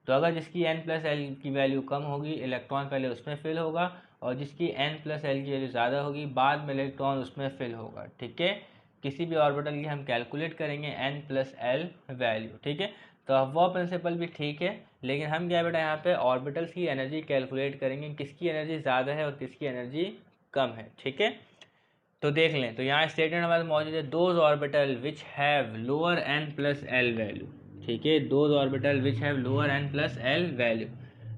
तो अगर जिसकी एन प्लस एल की वैल्यू कम होगी इलेक्ट्रॉन पहले उसमें फिल होगा, और जिसकी एन प्लस एल की वैल्यू ज़्यादा होगी बाद में इलेक्ट्रॉन उसमें फिल होगा, ठीक है। किसी भी ऑर्बिटल की हम कैलकुलेट करेंगे एन प्लस एल वैल्यू, ठीक है। तो अब वो प्रिंसिपल भी ठीक है, लेकिन हम क्या बेटा यहाँ पे ऑर्बिटल्स की एनर्जी कैलकुलेट करेंगे, किसकी एनर्जी ज़्यादा है और किसकी एनर्जी कम है, ठीक है। तो देख लें, तो यहाँ स्टेटमेंट हमारे मौजूद है, those orbital which have lower n plus L value, ठीक है। Those orbital which have lower n plus L value.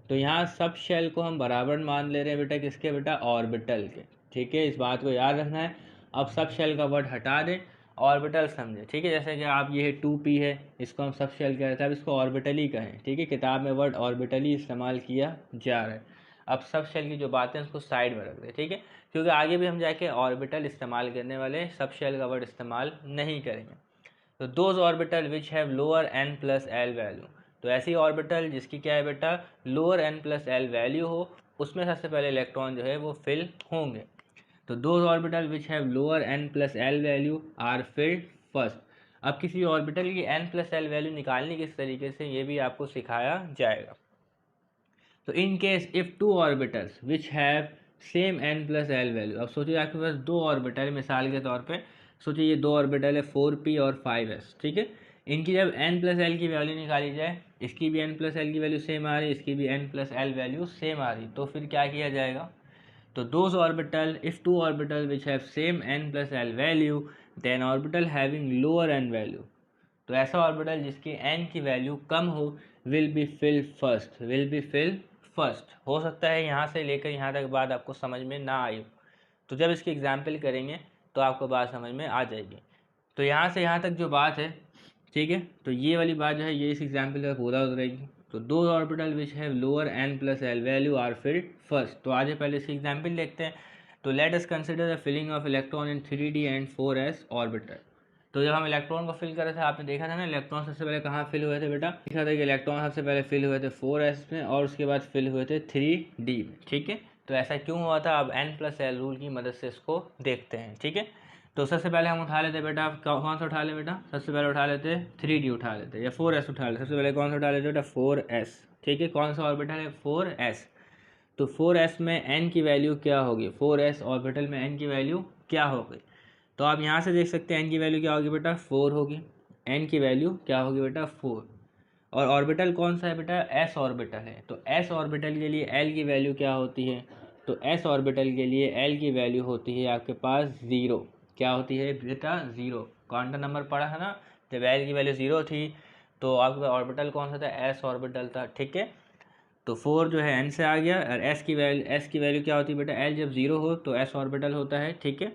तो यहाँ सब शेल को हम बराबर मान ले रहे हैं बेटा, किसके बेटा, ऑर्बिटल के, ठीक है। इस बात को याद रखना है। अब सब शेल का वर्ड हटा दें, ऑर्बिटल समझे, ठीक है। जैसे कि आप ये 2p है, इसको हम सब शेल कह रहे थे, अब इसको ऑर्बिटल ही कहें, ठीक है। किताब में वर्ड ऑर्बिटल ही इस्तेमाल किया जा रहा है। अब सब शेल की जो बातें हैं उसको साइड में रख दें, ठीक है, क्योंकि आगे भी हम जाके ऑर्बिटल इस्तेमाल करने वाले, सब शेल का वर्ड इस्तेमाल नहीं करेंगे। तो those orbital which have lower n plus L value, तो ऐसी ऑर्बिटल जिसकी क्या है बेटा, lower n plus L value हो, उसमें सबसे पहले इलेक्ट्रॉन जो है वो फिल होंगे। तो those orbital which have lower n plus L value are filled first. अब किसी ऑर्बिटल की एन प्लस एल वैल्यू निकालनी किस तरीके से, ये भी आपको सिखाया जाएगा। तो in case if two orbitals which have same n plus L value, अब सोचिए आपके पास दो ऑर्बिटल, मिसाल के तौर पे सोचिए ये दो ऑर्बिटल है 4p और 5s, ठीक है। इनकी जब n प्लस एल की वैल्यू निकाली जाए, इसकी भी n प्लस एल की वैल्यू सेम आ रही, इसकी भी n plus L value same आ रही, तो फिर क्या किया जाएगा, तो those orbital if two orbital which have same n plus L value then orbital having lower n value, तो ऐसा ऑर्बिटल जिसकी n की वैल्यू कम हो will be fill first, will be fill first. हो सकता है यहाँ से लेकर यहाँ तक बात आपको समझ में ना आई हो, तो जब इसकी एग्जाम्पल करेंगे तो आपको बात समझ में आ जाएगी। तो यहाँ से यहाँ तक जो बात है, ठीक है, तो ये वाली बात जो है ये इस एग्जाम्पल का पूरा हो जाएगी। तो दो orbital which have lower n plus L value are filled first. तो आज पहले इसकी एग्जाम्पल देखते हैं। तो let us consider the filling of electron in 3d and 4s orbital. तो जब हम इलेक्ट्रॉन को फिल कर रहे थे, आपने देखा था ना इलेक्ट्रॉन सबसे पहले कहाँ फिल हुए थे बेटा, देखा था कि इलेक्ट्रॉन सबसे पहले फिल हुए थे 4s में और उसके बाद फिल हुए थे 3d में, ठीक है। तो ऐसा क्यों हुआ था, अब n प्लस एल रूल की मदद से इसको देखते हैं, ठीक है। तो सबसे पहले हम उठा लेते बेटा, कौन सा उठा ले बेटा, सबसे पहले उठा लेते 3d उठा लेते या 4s उठा लेते। सबसे पहले कौन सा उठा लेते बेटा, 4s, ठीक है। कौन सा ऑर्बिटल है, 4s। तो 4s में n की वैल्यू क्या होगी, 4s ऑर्बिटल में n की वैल्यू क्या होगी, तो आप यहाँ से देख सकते हैं n की वैल्यू क्या होगी बेटा, 4 होगी। n की वैल्यू क्या होगी बेटा, 4। और ऑर्बिटल कौन सा है बेटा, s ऑर्बिटल है। तो s ऑर्बिटल के लिए l की वैल्यू क्या होती है, तो s ऑर्बिटल के लिए l की वैल्यू होती है आपके पास 0। क्या होती है बेटा, 0। क्वांटम नंबर पढ़ा है ना, जब l की वैल्यू 0 थी तो आपका ऑर्बिटल कौन सा था, s ऑर्बिटल था, ठीक है। तो 4 जो है n से आ गया, और s की वैल्यू क्या होती है बेटा, l जब 0 हो तो s ऑर्बिटल होता है, ठीक है।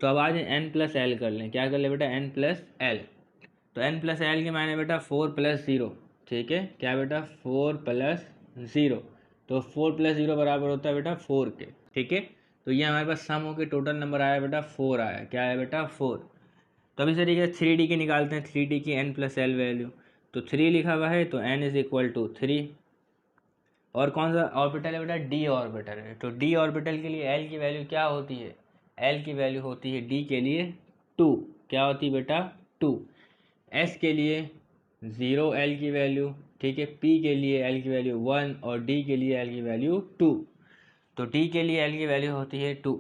तो अब आज n प्लस एल कर लें, क्या कर ले बेटा, n प्लस एल। तो n प्लस एल के मायने बेटा 4 प्लस 0, ठीक है। क्या बेटा, 4 प्लस 0। तो 4 प्लस 0 बराबर होता है बेटा 4 के, ठीक है। तो ये हमारे पास सम होकर टोटल नंबर आया बेटा 4 आया, क्या है बेटा, 4। तो अब इस तरीके से 3d के निकालते हैं, 3d की n प्लस एल वैल्यू। तो 3 लिखा हुआ है तो n इज इक्वल टू 3। और कौन सा ऑर्बिटल है बेटा, d ऑर्बिटल है। तो d ऑर्बिटल के लिए l की वैल्यू क्या होती है, l की वैल्यू होती है d के लिए 2। क्या होती है बेटा, 2। s के लिए 0 l की वैल्यू, ठीक है। p के लिए l की वैल्यू 1 और d के लिए l की वैल्यू 2। तो d के लिए l की वैल्यू होती है 2।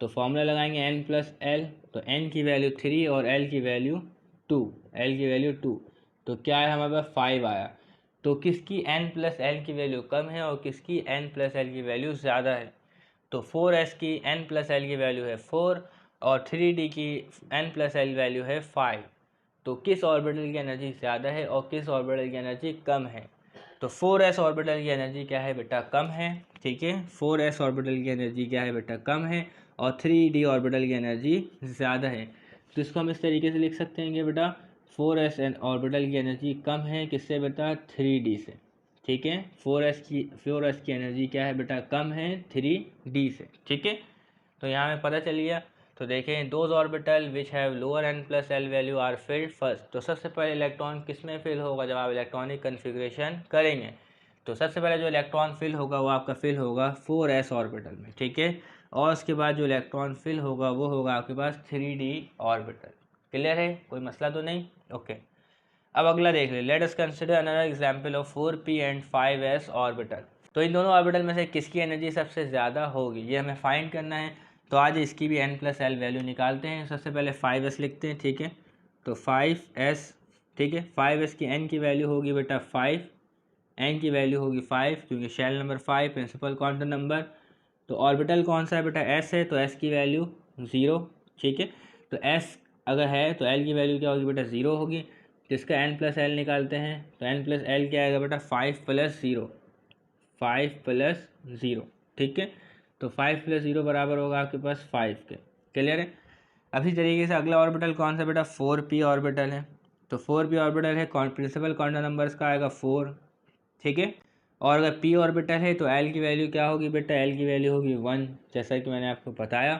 तो फॉर्मूला लगाएंगे n प्लस एल, तो n की वैल्यू 3 और l की वैल्यू 2, l की वैल्यू 2। तो क्या है हमारे पास 5 आया। तो किसकी n प्लस एल की वैल्यू कम है और किसकी n प्लस एल की वैल्यू ज़्यादा है, तो 4s की n प्लस एल की वैल्यू है 4 और 3D की n+l वैल्यू है 5। तो किस ऑर्बिटल की एनर्जी ज़्यादा है और किस ऑर्बिटल की एनर्जी कम है? तो 4s ऑर्बिटल की एनर्जी क्या है बेटा? कम है। ठीक है, 4s ऑर्बिटल की एनर्जी क्या है बेटा? कम है। और 3D ऑर्बिटल की एनर्जी ज़्यादा है। तो इसको हम इस तरीके से लिख सकते हैं कि बेटा 4s ऑर्बिटल की एनर्जी कम है किससे बेटा? 3D से। ठीक है, 4s की एनर्जी क्या है बेटा? कम है 3D से। ठीक है, तो यहाँ हमें पता चल गया। तो देखें, those orbital which have lower n+l value are filled first. तो सबसे पहले इलेक्ट्रॉन किस में फिल होगा जब आप इलेक्ट्रॉनिक कन्फिग्रेशन करेंगे? तो सबसे पहले जो इलेक्ट्रॉन फिल होगा वो आपका फिल होगा 4s ऑर्बिटल में। ठीक है, और उसके बाद जो इलेक्ट्रॉन फिल होगा वो होगा आपके पास 3D ऑर्बिटल। क्लियर है? कोई मसला तो नहीं? ओके, अब अगला देख ले। Late us consider another example of 4p and 5s orbital. तो इन दोनों ऑर्बिटल में से किसकी एनर्जी सबसे ज़्यादा होगी ये हमें फाइंड करना है। तो आज इसकी भी n+l वैल्यू निकालते हैं। सबसे पहले 5s लिखते हैं। ठीक है, तो 5s। ठीक है, 5s की n की वैल्यू होगी बेटा 5, n की वैल्यू होगी 5 क्योंकि shell number 5 principal quantum number. तो ऑर्बिटल कौन सा है बेटा? s है, तो s की वैल्यू 0। ठीक है, तो s अगर है तो l की वैल्यू क्या होगी बेटा? 0 होगी। जिसका n+l निकालते हैं तो n+l क्या आएगा बेटा? 5 + 0, 5 + 0। ठीक है, तो 5 + 0 बराबर होगा आपके पास 5 के। क्लियर है? अभी तरीके से अगला ऑर्बिटल कौन सा बेटा? 4p ऑर्बिटल है। तो 4p ऑर्बिटल है, प्रिंसिपल क्वांटम नंबर्स का आएगा 4। ठीक है, और अगर p ऑर्बिटल है तो l की वैल्यू क्या होगी बेटा? l की वैल्यू होगी 1, जैसा कि मैंने आपको बताया।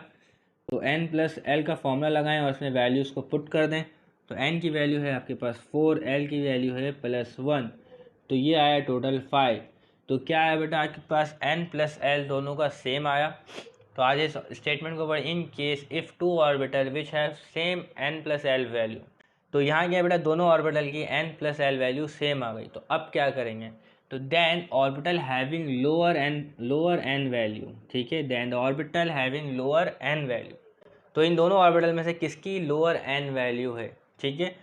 तो n+l का फॉर्मूला लगाएं और उसमें वैल्यूज़ को पुट कर दें। तो n की वैल्यू है आपके पास 4, l की वैल्यू है +1, तो ये आया टोटल 5। तो क्या आया बेटा आपके पास? n+l दोनों का सेम आया। तो आज इस स्टेटमेंट को पढ़ें। In case if two orbital which have same n+l value. तो यहाँ क्या बेटा? दोनों ऑर्बिटल की n+l वैल्यू सेम आ गई। तो अब क्या करेंगे? तो then orbital having lower n value. ठीक है, then the orbital having lower n value. तो इन दोनों ऑर्बिटल में से किसकी लोअर n वैल्यू है? ठीक है,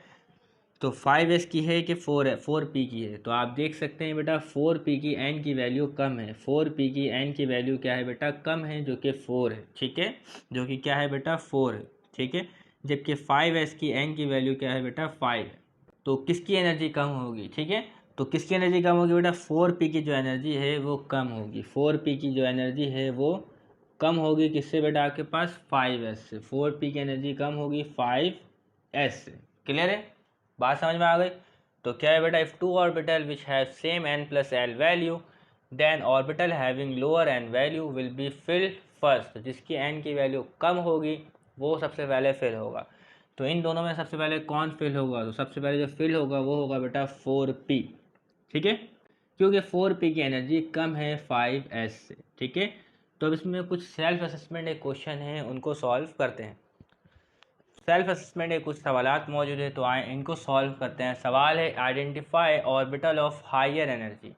तो 5s की है कि 4p की है? तो आप देख सकते हैं बेटा 4p की n की वैल्यू कम है। 4p की n की वैल्यू क्या है बेटा? कम है, जो कि 4 है। ठीक है, जो कि क्या है बेटा? 4 है। ठीक है, जबकि 5s की n की वैल्यू क्या है बेटा? 5 है। तो किसकी एनर्जी कम होगी? ठीक है, तो किसकी एनर्जी कम होगी बेटा? 4p की जो एनर्जी है वो कम होगी। 4p की जो एनर्जी है वो कम होगी किससे बेटा? आपके पास 5s से। 4p की एनर्जी कम होगी 5s से। क्लियर है? बात समझ में आ गई? तो क्या है बेटा? If two orbital which have same n+l value then orbital having lower n value will be filled first. जिसकी n की वैल्यू कम होगी वो सबसे पहले फिल होगा। तो इन दोनों में सबसे पहले कौन फिल होगा? तो सबसे पहले जो फिल होगा वो होगा बेटा 4p। ठीक है, क्योंकि 4p की एनर्जी कम है 5s से। ठीक है, तो अब इसमें कुछ सेल्फ असेसमेंट एक क्वेश्चन है, उनको सॉल्व करते हैं। सेल्फ असेसमेंट के कुछ सवालात मौजूद है, तो आए इनको सॉल्व करते हैं। सवाल है identify orbital of higher energy.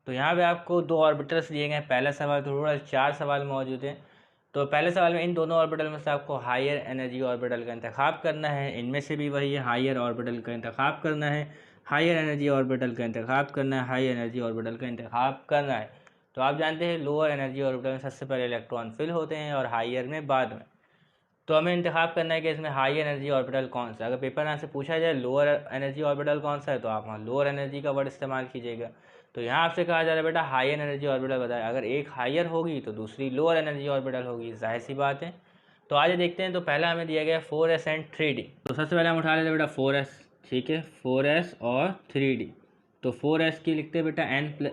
तो यहाँ पे आपको दो ऑर्बिटल्स दिए गए हैं। पहला सवाल तो टोटल 4 सवाल मौजूद हैं। तो पहले सवाल में इन दोनों ऑर्बिटल में से आपको हायर एनर्जी ऑर्बिटल का इंतखाब करना है। इनमें से भी वही है, हायर ऑर्बिटल का इंतखाब करना है, हायर एनर्जी ऑर्बिटल का इंतखाब करना है, हाई एनर्जी ऑर्बिटल का इंतखाब करना है। तो आप जानते हैं लोअर एनर्जी ऑर्बिटल में सबसे पहले इलेक्ट्रॉन फिल होते हैं और हायर में बाद में। तो हमें इंतखाब करना है कि इसमें हाई एनर्जी ऑर्बिटल कौन सा है। अगर पेपर में आपसे पूछा जाए लोअर एनर्जी ऑर्बिटल कौन सा है तो आप वहाँ लोअर एनर्जी का वर्ड इस्तेमाल कीजिएगा। तो यहाँ आपसे कहा जा रहा है बेटा हायर एनर्जी ऑर्बिटल बताए। अगर एक हायर होगी तो दूसरी लोअर एनर्जी ऑर्बिटल होगी, जाहिर सी बात है। तो आगे देखते हैं। तो पहला हमें दिया गया 4s एंड 3d। तो सबसे पहले हम उठा लेते हैं बेटा 4s। ठीक है, 4s और 3d। तो 4s की लिखते हैं बेटा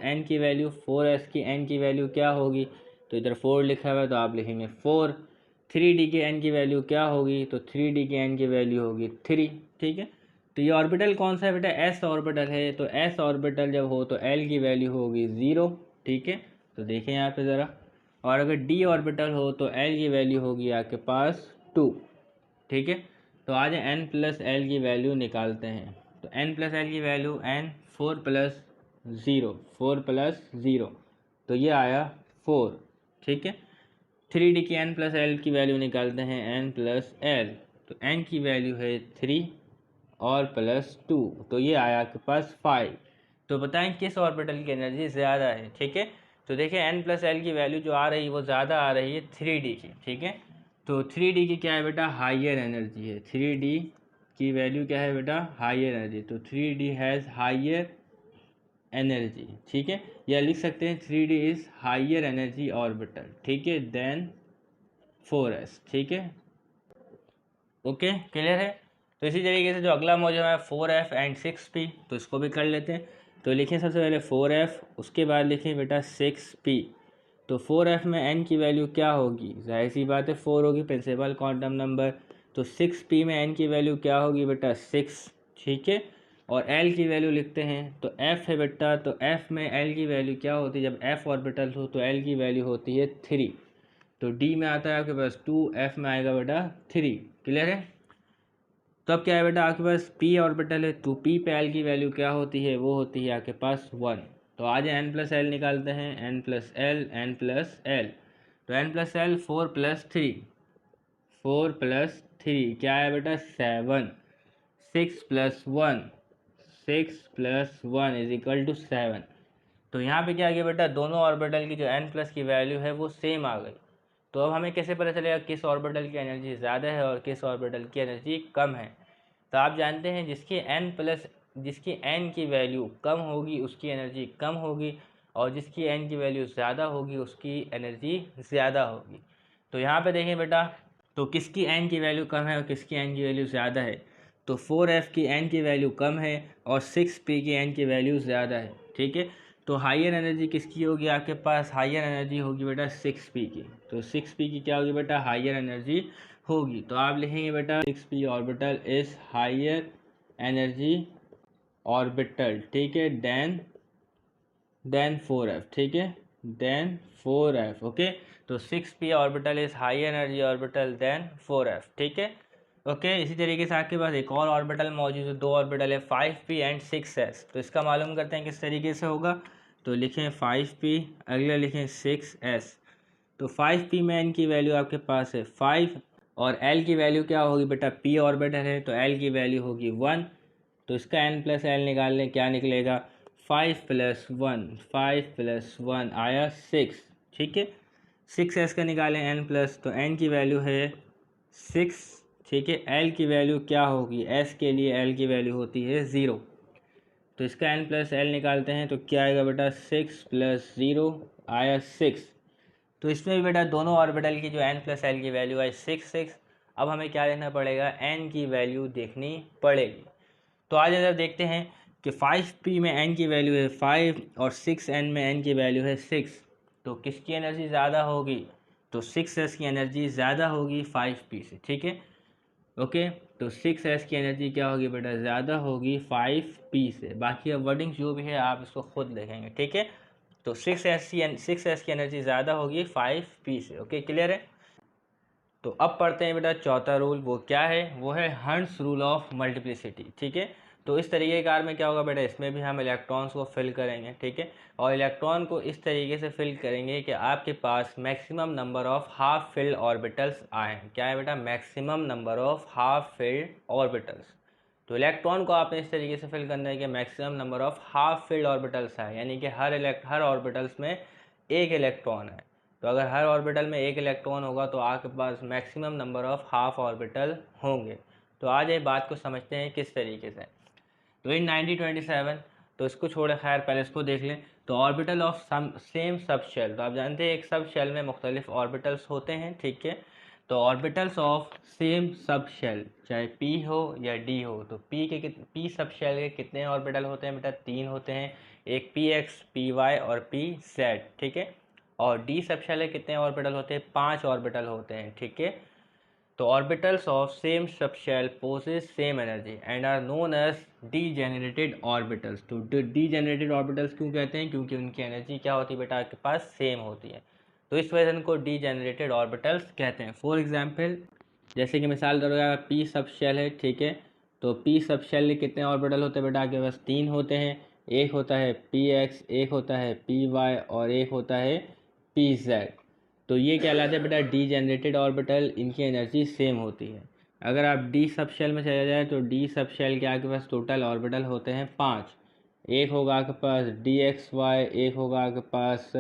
n की वैल्यू। 4s की n की वैल्यू क्या होगी? तो इधर 4 लिखा हुआ है तो आप लिखेंगे 4। 3d के n की वैल्यू क्या होगी? तो 3d के n की वैल्यू होगी 3। ठीक है, तो ये ऑर्बिटल कौन सा है बेटा? s ऑर्बिटल है। तो s ऑर्बिटल जब हो तो l की वैल्यू होगी 0। ठीक है, तो देखें यहाँ पे ज़रा। और अगर d ऑर्बिटल हो तो l की वैल्यू होगी आपके पास 2। ठीक है, तो आज n+l की वैल्यू निकालते हैं। तो n+l की वैल्यू n 4 + 0, 4 + 0, तो ये आया 4। ठीक है, 3d की n+l की वैल्यू निकालते हैं n+l। तो n की वैल्यू है 3 और +2, तो ये आया आपके पास 5। तो बताएं किस ऑर्बिटल की एनर्जी ज़्यादा है? ठीक है, तो देखिए n+l की वैल्यू जो आ रही है वो ज़्यादा आ रही है 3d की। ठीक है, तो 3D की क्या है बेटा, हाइयर एनर्जी है। 3D की वैल्यू क्या है बेटा, हाइयर एनर्जी। तो 3D हैज़ हाइयर एनर्जी, ठीक है, या लिख सकते हैं 3D is higher energy orbital, ठीक है, देन 4s, ठीक है, ओके, क्लियर है। तो इसी तरीके से जो अगला मॉड्यूल है 4f एंड 6p, तो इसको भी कर लेते हैं। तो लिखें सबसे पहले 4f, उसके बाद लिखें बेटा 6p। तो 4f में n की वैल्यू क्या होगी, जाहिर सी बात है 4 होगी, प्रिंसिपल क्वांटम नंबर। तो 6p में n की वैल्यू क्या होगी बेटा, 6, ठीक है। और l की वैल्यू लिखते हैं, तो f है बेटा, तो f में l की वैल्यू क्या होती है, जब f ऑर्बिटल हो तो l की वैल्यू होती है 3। तो d में आता है आपके पास 2, f में आएगा बेटा 3, क्लियर है। तो अब क्या है बेटा, आपके पास p ऑर्बिटल है, तो p पे l की वैल्यू क्या होती है, वो होती है आपके पास 1। तो आज n प्लस एल निकालते हैं, n plus L, n plus L. तो n plus L 4 plus 3, 4 plus 3 क्या है बेटा 7, 6 plus 1, 6 plus 1 is equal to 7। तो यहाँ पे क्या आ गया बेटा, दोनों ऑर्बिटल की जो n प्लस की वैल्यू है वो सेम आ गई। तो अब हमें कैसे पता चलेगा किस ऑर्बिटल की एनर्जी ज़्यादा है और किस ऑर्बिटल की एनर्जी कम है। तो आप जानते हैं जिसकी n की वैल्यू कम होगी उसकी एनर्जी कम होगी, और जिसकी n की वैल्यू ज़्यादा होगी उसकी एनर्जी ज़्यादा होगी। तो यहाँ पे देखें बेटा, तो किसकी n की वैल्यू कम है और किसकी n की वैल्यू ज़्यादा है। तो 4f की n की वैल्यू कम है और 6p की n की वैल्यू ज़्यादा है, ठीक है। तो हाइयर एनर्जी किसकी होगी आपके पास, हाइयर एनर्जी होगी बेटा 6p की। तो 6p की क्या होगी बेटा, हाइयर एनर्जी होगी। तो आप लिखेंगे बेटा 6p orbital is higher energy orbital, ठीक है, देन 4f, ठीक है, देन 4f, ओके। तो 6p orbital is higher energy orbital than 4f, ठीक है, ओके। इसी तरीके से आपके पास एक और ऑर्बिटल मौजूद है, दो ऑर्बिटल है 5p एंड 6s। तो इसका मालूम करते हैं किस तरीके से होगा। तो लिखें 5p, अगले लिखें 6s। तो 5p में n की वैल्यू आपके पास है 5, और l की वैल्यू क्या होगी बेटा, p ऑर्बिटल है तो l की वैल्यू होगी 1। तो इसका n प्लस एल निकाल लें, क्या निकलेगा 5 प्लस 1, 5 प्लस 1 आया 6, ठीक है। 6s का निकालें n प्लस, तो n की वैल्यू है 6, ठीक है। l की वैल्यू क्या होगी, s के लिए l की वैल्यू होती है 0। तो इसका n प्लस एल निकालते हैं, तो क्या आएगा बेटा 6 प्लस 0 आया 6। तो इसमें भी बेटा दोनों ऑर्बिटल की जो n प्लस एल की वैल्यू आई 6। अब हमें क्या देखना पड़ेगा, n की वैल्यू देखनी पड़ेगी। तो आज अगर देखते हैं कि 5p में n की वैल्यू है 5 और 6n में n की वैल्यू है 6, तो किसकी एनर्जी ज़्यादा होगी, तो 6s की एनर्जी ज़्यादा होगी 5p से, ठीक है, ओके। तो 6s की एनर्जी क्या होगी बेटा, ज़्यादा होगी 5p से। बाकी अब वर्डिंग जो भी है आप इसको खुद देखेंगे, ठीक है। तो 6s की एनर्जी ज़्यादा होगी 5p से, ओके, क्लियर है। तो अब पढ़ते हैं बेटा चौथा रूल, वो क्या है, वो है हंस रूल ऑफ मल्टीप्लिसिटी, ठीक है। तो इस तरीके कार में क्या होगा बेटा, इसमें भी हम इलेक्ट्रॉन्स को फिल करेंगे, ठीक है। और इलेक्ट्रॉन को इस तरीके से फिल करेंगे कि आपके पास maximum number of half filled orbitals आए। क्या है बेटा, maximum number of half filled orbitals. तो इलेक्ट्रॉन को आपने इस तरीके से फिल करना है कि maximum number of half filled orbitals आए, यानी कि हर ऑर्बिटल्स में एक इलेक्ट्रॉन है। तो अगर हर ऑर्बिटल में एक इलेक्ट्रॉन होगा तो आपके पास maximum number of half orbital होंगे। तो आज ये बात को समझते हैं किस तरीके से। तो इन 1927, तो इसको छोड़े, खैर पहले इसको देख लें। तो orbital of same sub shell, तो आप जानते हैं एक सब शेल में मुख्तलिफ ऑर्बिटल्स होते हैं, ठीक है। तो orbitals of same sub shell, चाहे p हो या d हो, तो p सब शेल के कितने ऑर्बिटल होते हैं बेटा, 3 होते हैं, एक px, py और pz, ठीक है। और डी सब शेल के कितने ऑर्बिटल होते हैं, 5 ऑर्बिटल होते हैं, ठीक है। तो orbitals of same sub shell possess same energy and are known as degenerated orbitals. तो डीजेनरेटेड ऑर्बिटल्स क्यों कहते हैं, क्योंकि उनकी एनर्जी क्या होती है बेटा, आपके पास सेम होती है। तो इस वजह से उनको डीजेनरेटेड ऑर्बिटल्स कहते हैं। फॉर एग्जाम्पल, जैसे कि मिसाल के तौर पर पी सब शेल है, ठीक है। तो पी सब शेल के कितने ऑर्बिटल होते हैं बेटा, आपके पास 3 होते हैं, एक होता है पी एक्स, एक होता है पी वाई और एक होता है पी जेड। तो ये कहलाते हैं बेटा डी जनरेटेड ऑर्बिटल, इनकी एनर्जी सेम होती है। अगर आप डी सब शेल में चले जाए तो डी सब शेल के आपके पास टोटल ऑर्बिटल होते हैं 5। एक होगा आपके पास डी एक्स वाई, एक होगा आपके पास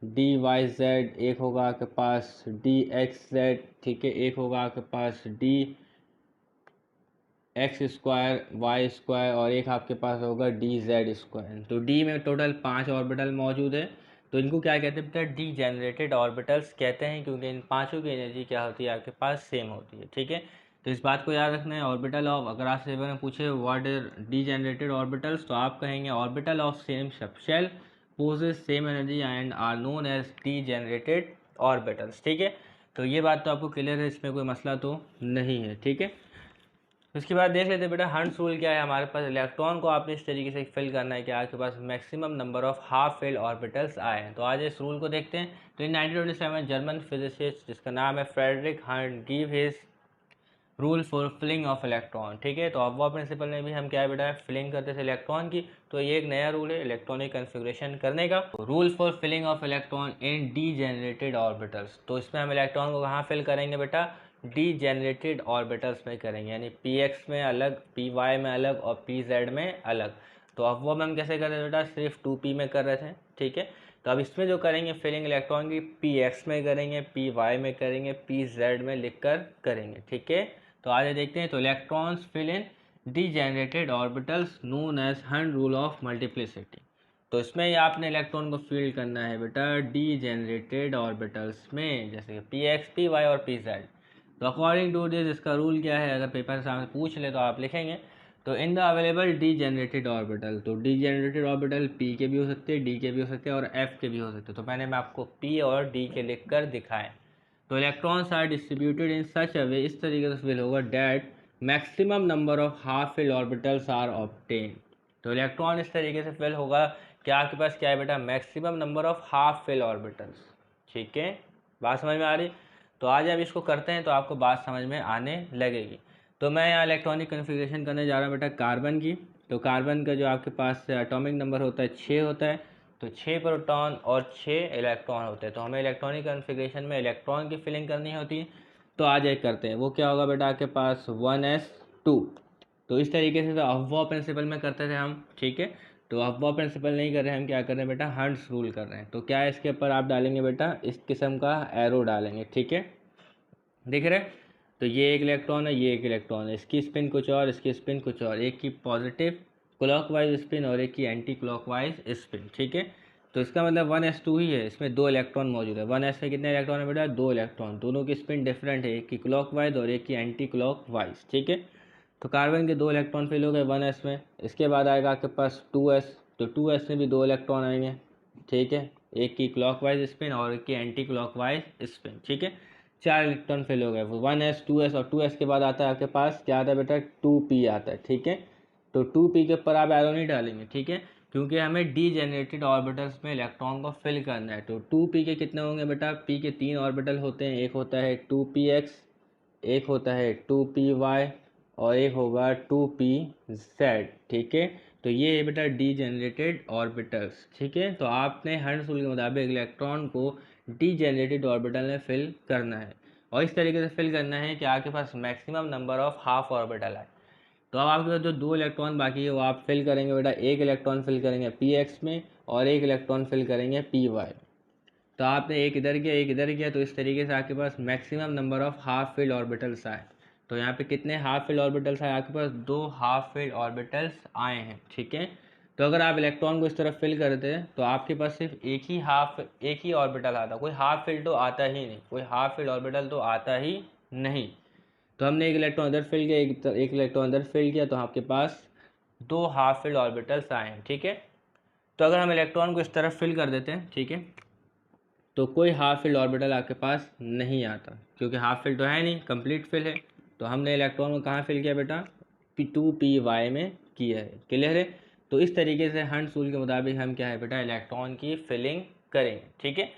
डी वाई जेड, एक होगा आपके पास डी एक्स जेड, ठीक है, एक होगा आपके पास D X square Y square, और एक आपके पास होगा डी जेड स्क्वायर। तो डी में टोटल 5 ऑर्बिटल मौजूद है। तो इनको क्या कहते हैं बेटा, डी जनरेटेड ऑर्बिटल्स कहते हैं, क्योंकि इन पांचों की एनर्जी क्या होती है आपके पास, सेम होती है, ठीक है। तो इस बात को याद रखना है। ऑर्बिटल ऑफ, अगर आपसे पेपर में पूछे what is degenerated orbitals, तो आप कहेंगे orbital of same subshell possess same energy and are known as degenerated orbitals, ठीक है। तो ये बात तो आपको क्लियर है, इसमें कोई मसला तो नहीं है, ठीक है। उसके बाद देख लेते हैं बेटा हंट्स रूल क्या है। हमारे पास इलेक्ट्रॉन को आपने इस तरीके से फिल करना है कि आपके पास maximum number of half filled orbitals आए हैं। तो आज इस रूल को देखते हैं। तो इन 1927 जर्मन फिजिसिस्ट जिसका नाम है Frederick Hund give his rule for filling of electron, ठीक है। तो अफवा प्रिंसिपल में भी हम क्या है बेटा, फिलिंग करते थे इलेक्ट्रॉन की। तो ये एक नया रूल है इलेक्ट्रॉनिक कन्फिग्रेशन करने का, rule for filling of electron in degenerated orbitals. तो इसमें हम इलेक्ट्रॉन को कहाँ फिल करेंगे बेटा, डी जनरेटेड ऑर्बिटल्स में करेंगे, यानी पी एक्स में अलग, पी वाई में अलग और पी जेड में अलग। तो अफवा में हम कैसे कर रहे थे बेटा, सिर्फ 2p में कर रहे थे, ठीक है। तो अब इसमें जो करेंगे फिलिंग इलेक्ट्रॉन की, पी एक्स में करेंगे, पी वाई में करेंगे, पी जेड में लिख कर करेंगे, ठीक है। तो आगे देखते हैं। तो electrons fill in degenerated orbitals known as Hund rule of multiplicity. तो इसमें ही आपने इलेक्ट्रॉन को फिल करना है बेटा डी जनरेटेड ऑर्बिटल्स में, जैसे कि पी एक्स, पी वाई और पी जेड। तो अकॉर्डिंग टू दिस, इसका रूल क्या है, अगर पेपर सामने पूछ ले तो आप लिखेंगे। तो इन the available D generated orbital, तो डी जनरेटेड ऑर्बिटल पी के भी हो सकते हैं, डी के भी हो सकते हैं और एफ के भी हो सकते हैं। तो मैंने आपको पी और डी के लिख कर दिखाए। तो electrons are distributed in such a way, इस तरीके से फिल होगा that maximum number of half fill orbitals are obtain. तो इलेक्ट्रॉन इस तरीके से फिल होगा कि आपके पास क्या है बेटा, maximum number of half fill orbitals, ठीक है। बात समझ में आ रही। तो आज अब इसको करते हैं तो आपको बात समझ में आने लगेगी। तो मैं यहाँ इलेक्ट्रॉनिक कन्फिग्रेशन करने जा रहा हूँ बेटा कार्बन की। तो कार्बन का जो आपके पास एटॉमिक नंबर होता है 6 होता है। तो 6 प्रोटॉन और 6 इलेक्ट्रॉन होते हैं। तो हमें इलेक्ट्रॉनिक कन्फिग्रेशन में इलेक्ट्रॉन की फिलिंग करनी होती है। तो आज एक करते हैं, वो क्या होगा बेटा आपके पास 1s2। तो इस तरीके से तो अफवा प्रिंसिपल में करते थे हम, ठीक है। तो अफवा प्रिंसिपल नहीं कर रहे हैं, हम क्या कर रहे हैं बेटा, हंट्स रूल कर रहे हैं। तो क्या है इसके ऊपर आप डालेंगे बेटा, इस किस्म का एरो डालेंगे, ठीक है, दिख रहे। तो ये एक इलेक्ट्रॉन है, ये एक इलेक्ट्रॉन है, इसकी स्पिन कुछ और, इसकी स्पिन कुछ और, एक की पॉजिटिव क्लॉकवाइज स्पिन और एक की एंटी क्लॉकवाइज स्पिन, ठीक है। तो इसका मतलब 1s2 ही है, इसमें 2 इलेक्ट्रॉन मौजूद है। 1s में कितने इलेक्ट्रॉन है बेटा, 2 इलेक्ट्रॉन, दोनों की स्पिन डिफरेंट है, एक की क्लॉकवाइज और एक की एंटी क्लॉकवाइज, ठीक है। तो कार्बन के 2 इलेक्ट्रॉन फिल हो गए 1s में। इसके बाद आएगा आपके पास 2s। तो 2s में भी 2 इलेक्ट्रॉन आएंगे, ठीक है, एक की क्लॉकवाइज स्पिन और एक की एंटी क्लॉकवाइज स्पिन, ठीक है। 4 इलेक्ट्रॉन फिल हो गए, 1s 2s और 2s के बाद आता है आपके पास क्या आता है बेटा, 2p आता है, ठीक है। तो 2p के ऊपर आप एरो नहीं डालेंगे, ठीक है, क्योंकि हमें डी जनरेटेड ऑर्बिटल्स में इलेक्ट्रॉन को फिल करना है। तो 2p के कितने होंगे बेटा, p के 3 ऑर्बिटल होते हैं, एक होता है 2px, एक होता है 2py और एक होगा 2pz, ठीक है। तो ये है बेटा डी जनरेटेड ऑर्बिटल्स, ठीक है। तो आपने हंट्स रूल के मुताबिक इलेक्ट्रॉन को डी जनरेटेड ऑर्बिटल में फिल करना है और इस तरीके से फिल करना है कि आपके पास maximum number of half orbital आए। तो अब आपके पास जो 2 इलेक्ट्रॉन बाकी है वो आप फिल करेंगे बेटा, एक इलेक्ट्रॉन फिल करेंगे पी एक्स में और एक इलेक्ट्रॉन फिल करेंगे पी वाई। तो आपने एक इधर किया एक इधर किया, तो इस तरीके से आपके पास maximum number of half filled orbitals आए। तो यहाँ पे कितने हाफ फिल्ड ऑर्बिटल्स आए, आपके पास 2 हाफ फिल्ड ऑर्बिटल्स आए हैं, ठीक है। तो अगर आप इलेक्ट्रॉन को इस तरफ फिल करते हैं तो आपके पास सिर्फ एक ही ऑर्बिटल आता, कोई हाफ फिल्ड तो आता ही नहीं, कोई हाफ फिल्ड ऑर्बिटल तो आता ही नहीं। तो हमने एक इलेक्ट्रॉन इधर फिल किया, एक इलेक्ट्रॉन इधर फिल किया, तो आपके पास 2 हाफ फिल्ड ऑर्बिटल्स आए हैं, ठीक है। तो अगर हम इलेक्ट्रॉन को इस तरफ फिल कर देते हैं, ठीक है, तो कोई हाफ फिल्ड ऑर्बिटल आपके पास नहीं आता, क्योंकि हाफ फिल्ड तो है नहीं, कंप्लीट फिल है। तो हमने इलेक्ट्रॉन को कहाँ फिल किया बेटा, P2py में किया है, क्लियर है। तो इस तरीके से हंट्स रूल के मुताबिक हम क्या है बेटा, इलेक्ट्रॉन की फिलिंग करेंगे, ठीक है।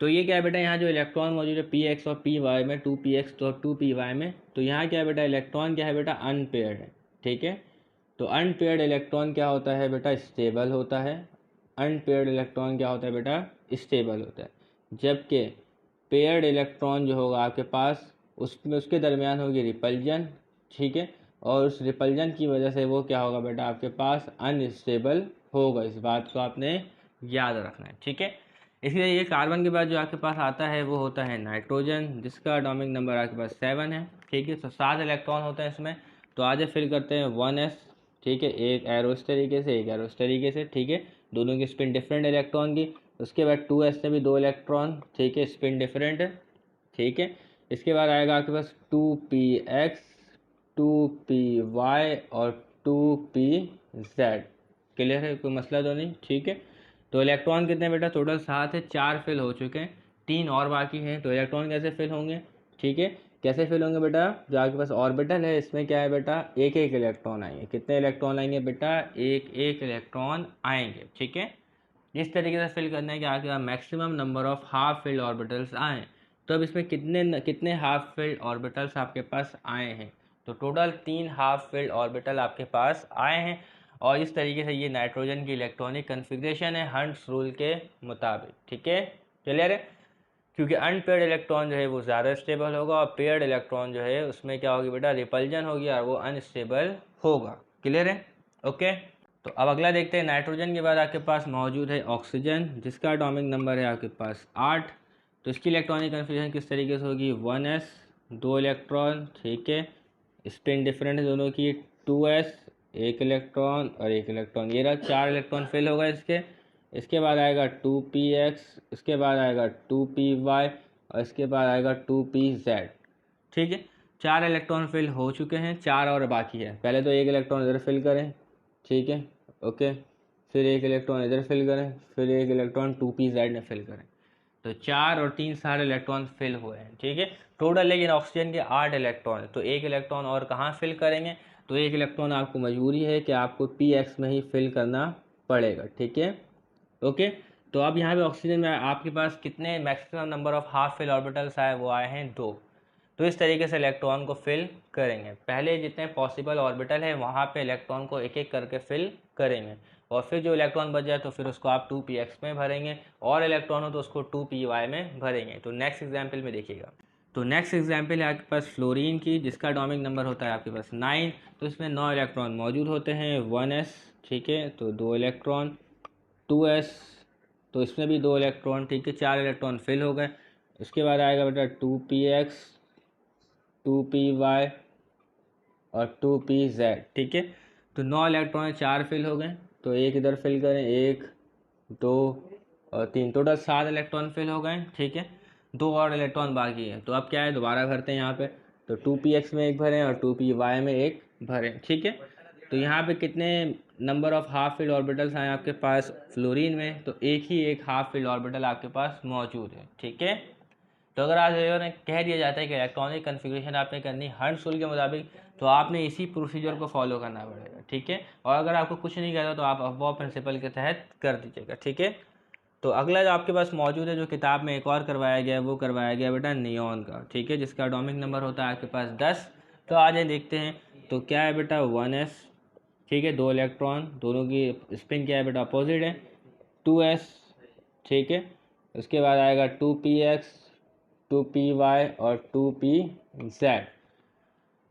तो ये क्या है बेटा, यहाँ जो इलेक्ट्रॉन मौजूद है px और py में, 2px और 2py में, तो यहाँ क्या है बेटा, इलेक्ट्रॉन क्या है बेटा, अनपेयर्ड है, ठीक है। तो अनपेयर्ड इलेक्ट्रॉन क्या होता है बेटा, स्टेबल होता है। अनपेयर्ड इलेक्ट्रॉन क्या होता है बेटा, स्टेबल होता है। जबकि पेयर्ड इलेक्ट्रॉन जो होगा आपके पास, उसमें उसके दरमियान होगी रिपल्जन, ठीक है, और उस रिपल्जन की वजह से वो क्या होगा बेटा, आपके पास अनस्टेबल होगा। इस बात को आपने याद रखना है, ठीक है। इसलिए ये कार्बन के बाद जो आपके पास आता है वो होता है नाइट्रोजन, जिसका एटॉमिक नंबर आपके पास 7 है। ठीक है, तो 7 इलेक्ट्रॉन होते हैं इसमें। तो आज फिल करते हैं 1s। ठीक है, एक एरो इस तरीके से, एक एरो इस तरीके से। ठीक है, दोनों की स्पिन डिफरेंट इलेक्ट्रॉन की। उसके बाद 2s से भी 2 इलेक्ट्रॉन। ठीक है, स्पिन डिफरेंट है। ठीक है, इसके बाद आएगा आपके पास 2px, 2py और 2pz। क्लियर है, कोई मसला तो नहीं। ठीक है, तो इलेक्ट्रॉन कितने बेटा टोटल 7 है, 4 फिल हो चुके हैं, 3 और बाकी हैं। तो इलेक्ट्रॉन कैसे फिल होंगे? ठीक है, कैसे फिल होंगे बेटा? जो आपके पास ऑर्बिटल है इसमें क्या है बेटा, एक एक इलेक्ट्रॉन आएंगे। कितने इलेक्ट्रॉन आएंगे बेटा? एक एक इलेक्ट्रॉन आएंगे। ठीक है, इस तरीके से फिल करने के आगे maximum number of half filled orbitals आए। तो अब इसमें कितने कितने हाफ फिल्ड ऑर्बिटल्स आपके पास आए हैं? तो टोटल 3 हाफ फिल्ड ऑर्बिटल आपके पास आए हैं। और इस तरीके से ये नाइट्रोजन की इलेक्ट्रॉनिक कन्फिग्रेशन है हंट्स रूल के मुताबिक। ठीक है, क्लियर है? क्योंकि अनपेयर्ड इलेक्ट्रॉन जो है वो ज़्यादा स्टेबल होगा और पेयर्ड इलेक्ट्रॉन जो है उसमें क्या होगी बेटा, रिपल्जन होगी और वो अनस्टेबल होगा। क्लियर है? ओके, तो अब अगला देखते हैं। नाइट्रोजन के बाद आपके पास मौजूद है ऑक्सीजन, जिसका एटॉमिक नंबर है आपके पास 8। तो इसकी इलेक्ट्रॉनिक कन्फिग्रेशन किस तरीके से होगी? 1s, 2 electron. ठीक है, स्पिन डिफरेंट है दोनों की। 2s, 1 इलेक्ट्रॉन और 1 इलेक्ट्रॉन। ये रहा 4 इलेक्ट्रॉन फिल होगा इसके। इसके बाद आएगा 2px, इसके बाद आएगा 2py और इसके बाद आएगा 2pz। ठीक है, 4 इलेक्ट्रॉन फिल हो चुके हैं, 4 और बाकी है। पहले तो 1 इलेक्ट्रॉन इधर फिल करें। ठीक है, ओके, फिर 1 इलेक्ट्रॉन इधर फिल करें, फिर 1 इलेक्ट्रॉन 2pz में फिल करें। तो 4 और 3 सारे इलेक्ट्रॉन फिल हुए हैं। ठीक है, टोटल लेकिन ऑक्सीजन के 8 इलेक्ट्रॉन है। तो 1 इलेक्ट्रॉन और कहाँ फिल करेंगे? तो 1 इलेक्ट्रॉन आपको मजबूरी है कि आपको px में ही फिल करना पड़ेगा। ठीक है, ओके। तो अब यहाँ पे ऑक्सीजन में आपके पास कितने maximum number of half fill orbitals आए? वो आए हैं 2। तो इस तरीके से इलेक्ट्रॉन को फिल करेंगे। पहले जितने पॉसिबल ऑर्बिटल है वहाँ पे इलेक्ट्रॉन को एक एक करके फिल करेंगे और फिर जो इलेक्ट्रॉन बच जाए तो फिर उसको आप 2px में भरेंगे और इलेक्ट्रॉन हो तो उसको 2py में भरेंगे। तो नेक्स्ट एग्जाम्पल में देखिएगा। तो नेक्स्ट एग्जाम्पल है आपके पास फ्लोरीन की, जिसका एटॉमिक नंबर होता है आपके पास 9। तो इसमें 9 इलेक्ट्रॉन मौजूद होते हैं। 1s, ठीक है, तो 2 इलेक्ट्रॉन। 2s, तो इसमें भी 2 इलेक्ट्रॉन। ठीक है, 4 इलेक्ट्रॉन फिल हो गए। उसके बाद आएगा बेटा 2px, 2py और 2pz। ठीक है, तो 9 इलेक्ट्रॉन 4 फिल हो गए। तो एक इधर फिल करें, 1 2 और 3, टोटल 7 इलेक्ट्रॉन फिल हो गए। ठीक है, 2 और इलेक्ट्रॉन बाकी है। तो अब क्या है, दोबारा भरते हैं यहाँ पे। तो 2px में एक भरें और 2py में एक भरें। ठीक है, तो यहाँ पे कितने number of half filled orbitals आए आपके पास फ्लोरीन में? तो एक ही एक हाफ फिल्ड ऑर्बिटल आपके पास मौजूद है। ठीक है, तो अगर आज ने कह दिया जाता है कि इलेक्ट्रॉनिक कन्फिग्रेशन आपने करनी हंट्स रूल के मुताबिक, तो आपने इसी प्रोसीजर को फॉलो करना पड़ेगा। ठीक है, और अगर आपको कुछ नहीं कहता तो आप अफवाह प्रिंसिपल के तहत कर दीजिएगा। ठीक है, तो अगला जो आपके पास मौजूद है, जो किताब में एक और करवाया गया है, वो करवाया गया बेटा नियॉन का। ठीक है, जिसका एटॉमिक नंबर होता है आपके पास 10। तो आज देखते हैं। तो क्या है बेटा, 1s। ठीक है, 2 इलेक्ट्रॉन, दोनों की स्पिन क्या है बेटा, अपोजिट है। 2s, ठीक है, उसके बाद आएगा 2px, 2py और 2pz।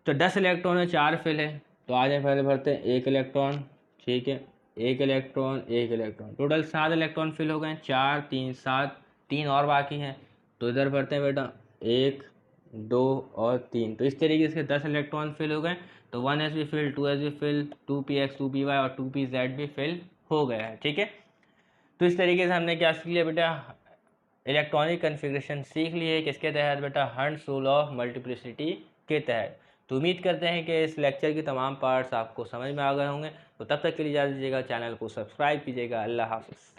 तो 10 इलेक्ट्रॉन है, 4 फिल है। तो आज पहले भरते हैं 1 इलेक्ट्रॉन। ठीक है, 1 electron, 1 electron, total 7 electron fill हो गए। 4 3 7, 3 और बाकी हैं। तो इधर भरते हैं बेटा 1 2 और 3। तो इस तरीके से 10 इलेक्ट्रॉन फिल हो गए। तो 1s भी फिल, 2s भी फिल, 2px, 2py और 2pz भी फिल हो गया है। ठीक है, तो इस तरीके से हमने क्या सीख लिया बेटा, इलेक्ट्रॉनिक कन्फिग्रेशन सीख ली है। किसके तहत बेटा, हंट्स रूल ऑफ मल्टीप्लिसिटी के तहत। तो उम्मीद करते हैं कि इस लेक्चर के तमाम पार्ट्स आपको समझ में आ गए होंगे। तो तब तक के लिए इजाज़त दीजिएगा, चैनल को सब्सक्राइब कीजिएगा। अल्लाह हाफ़िज़।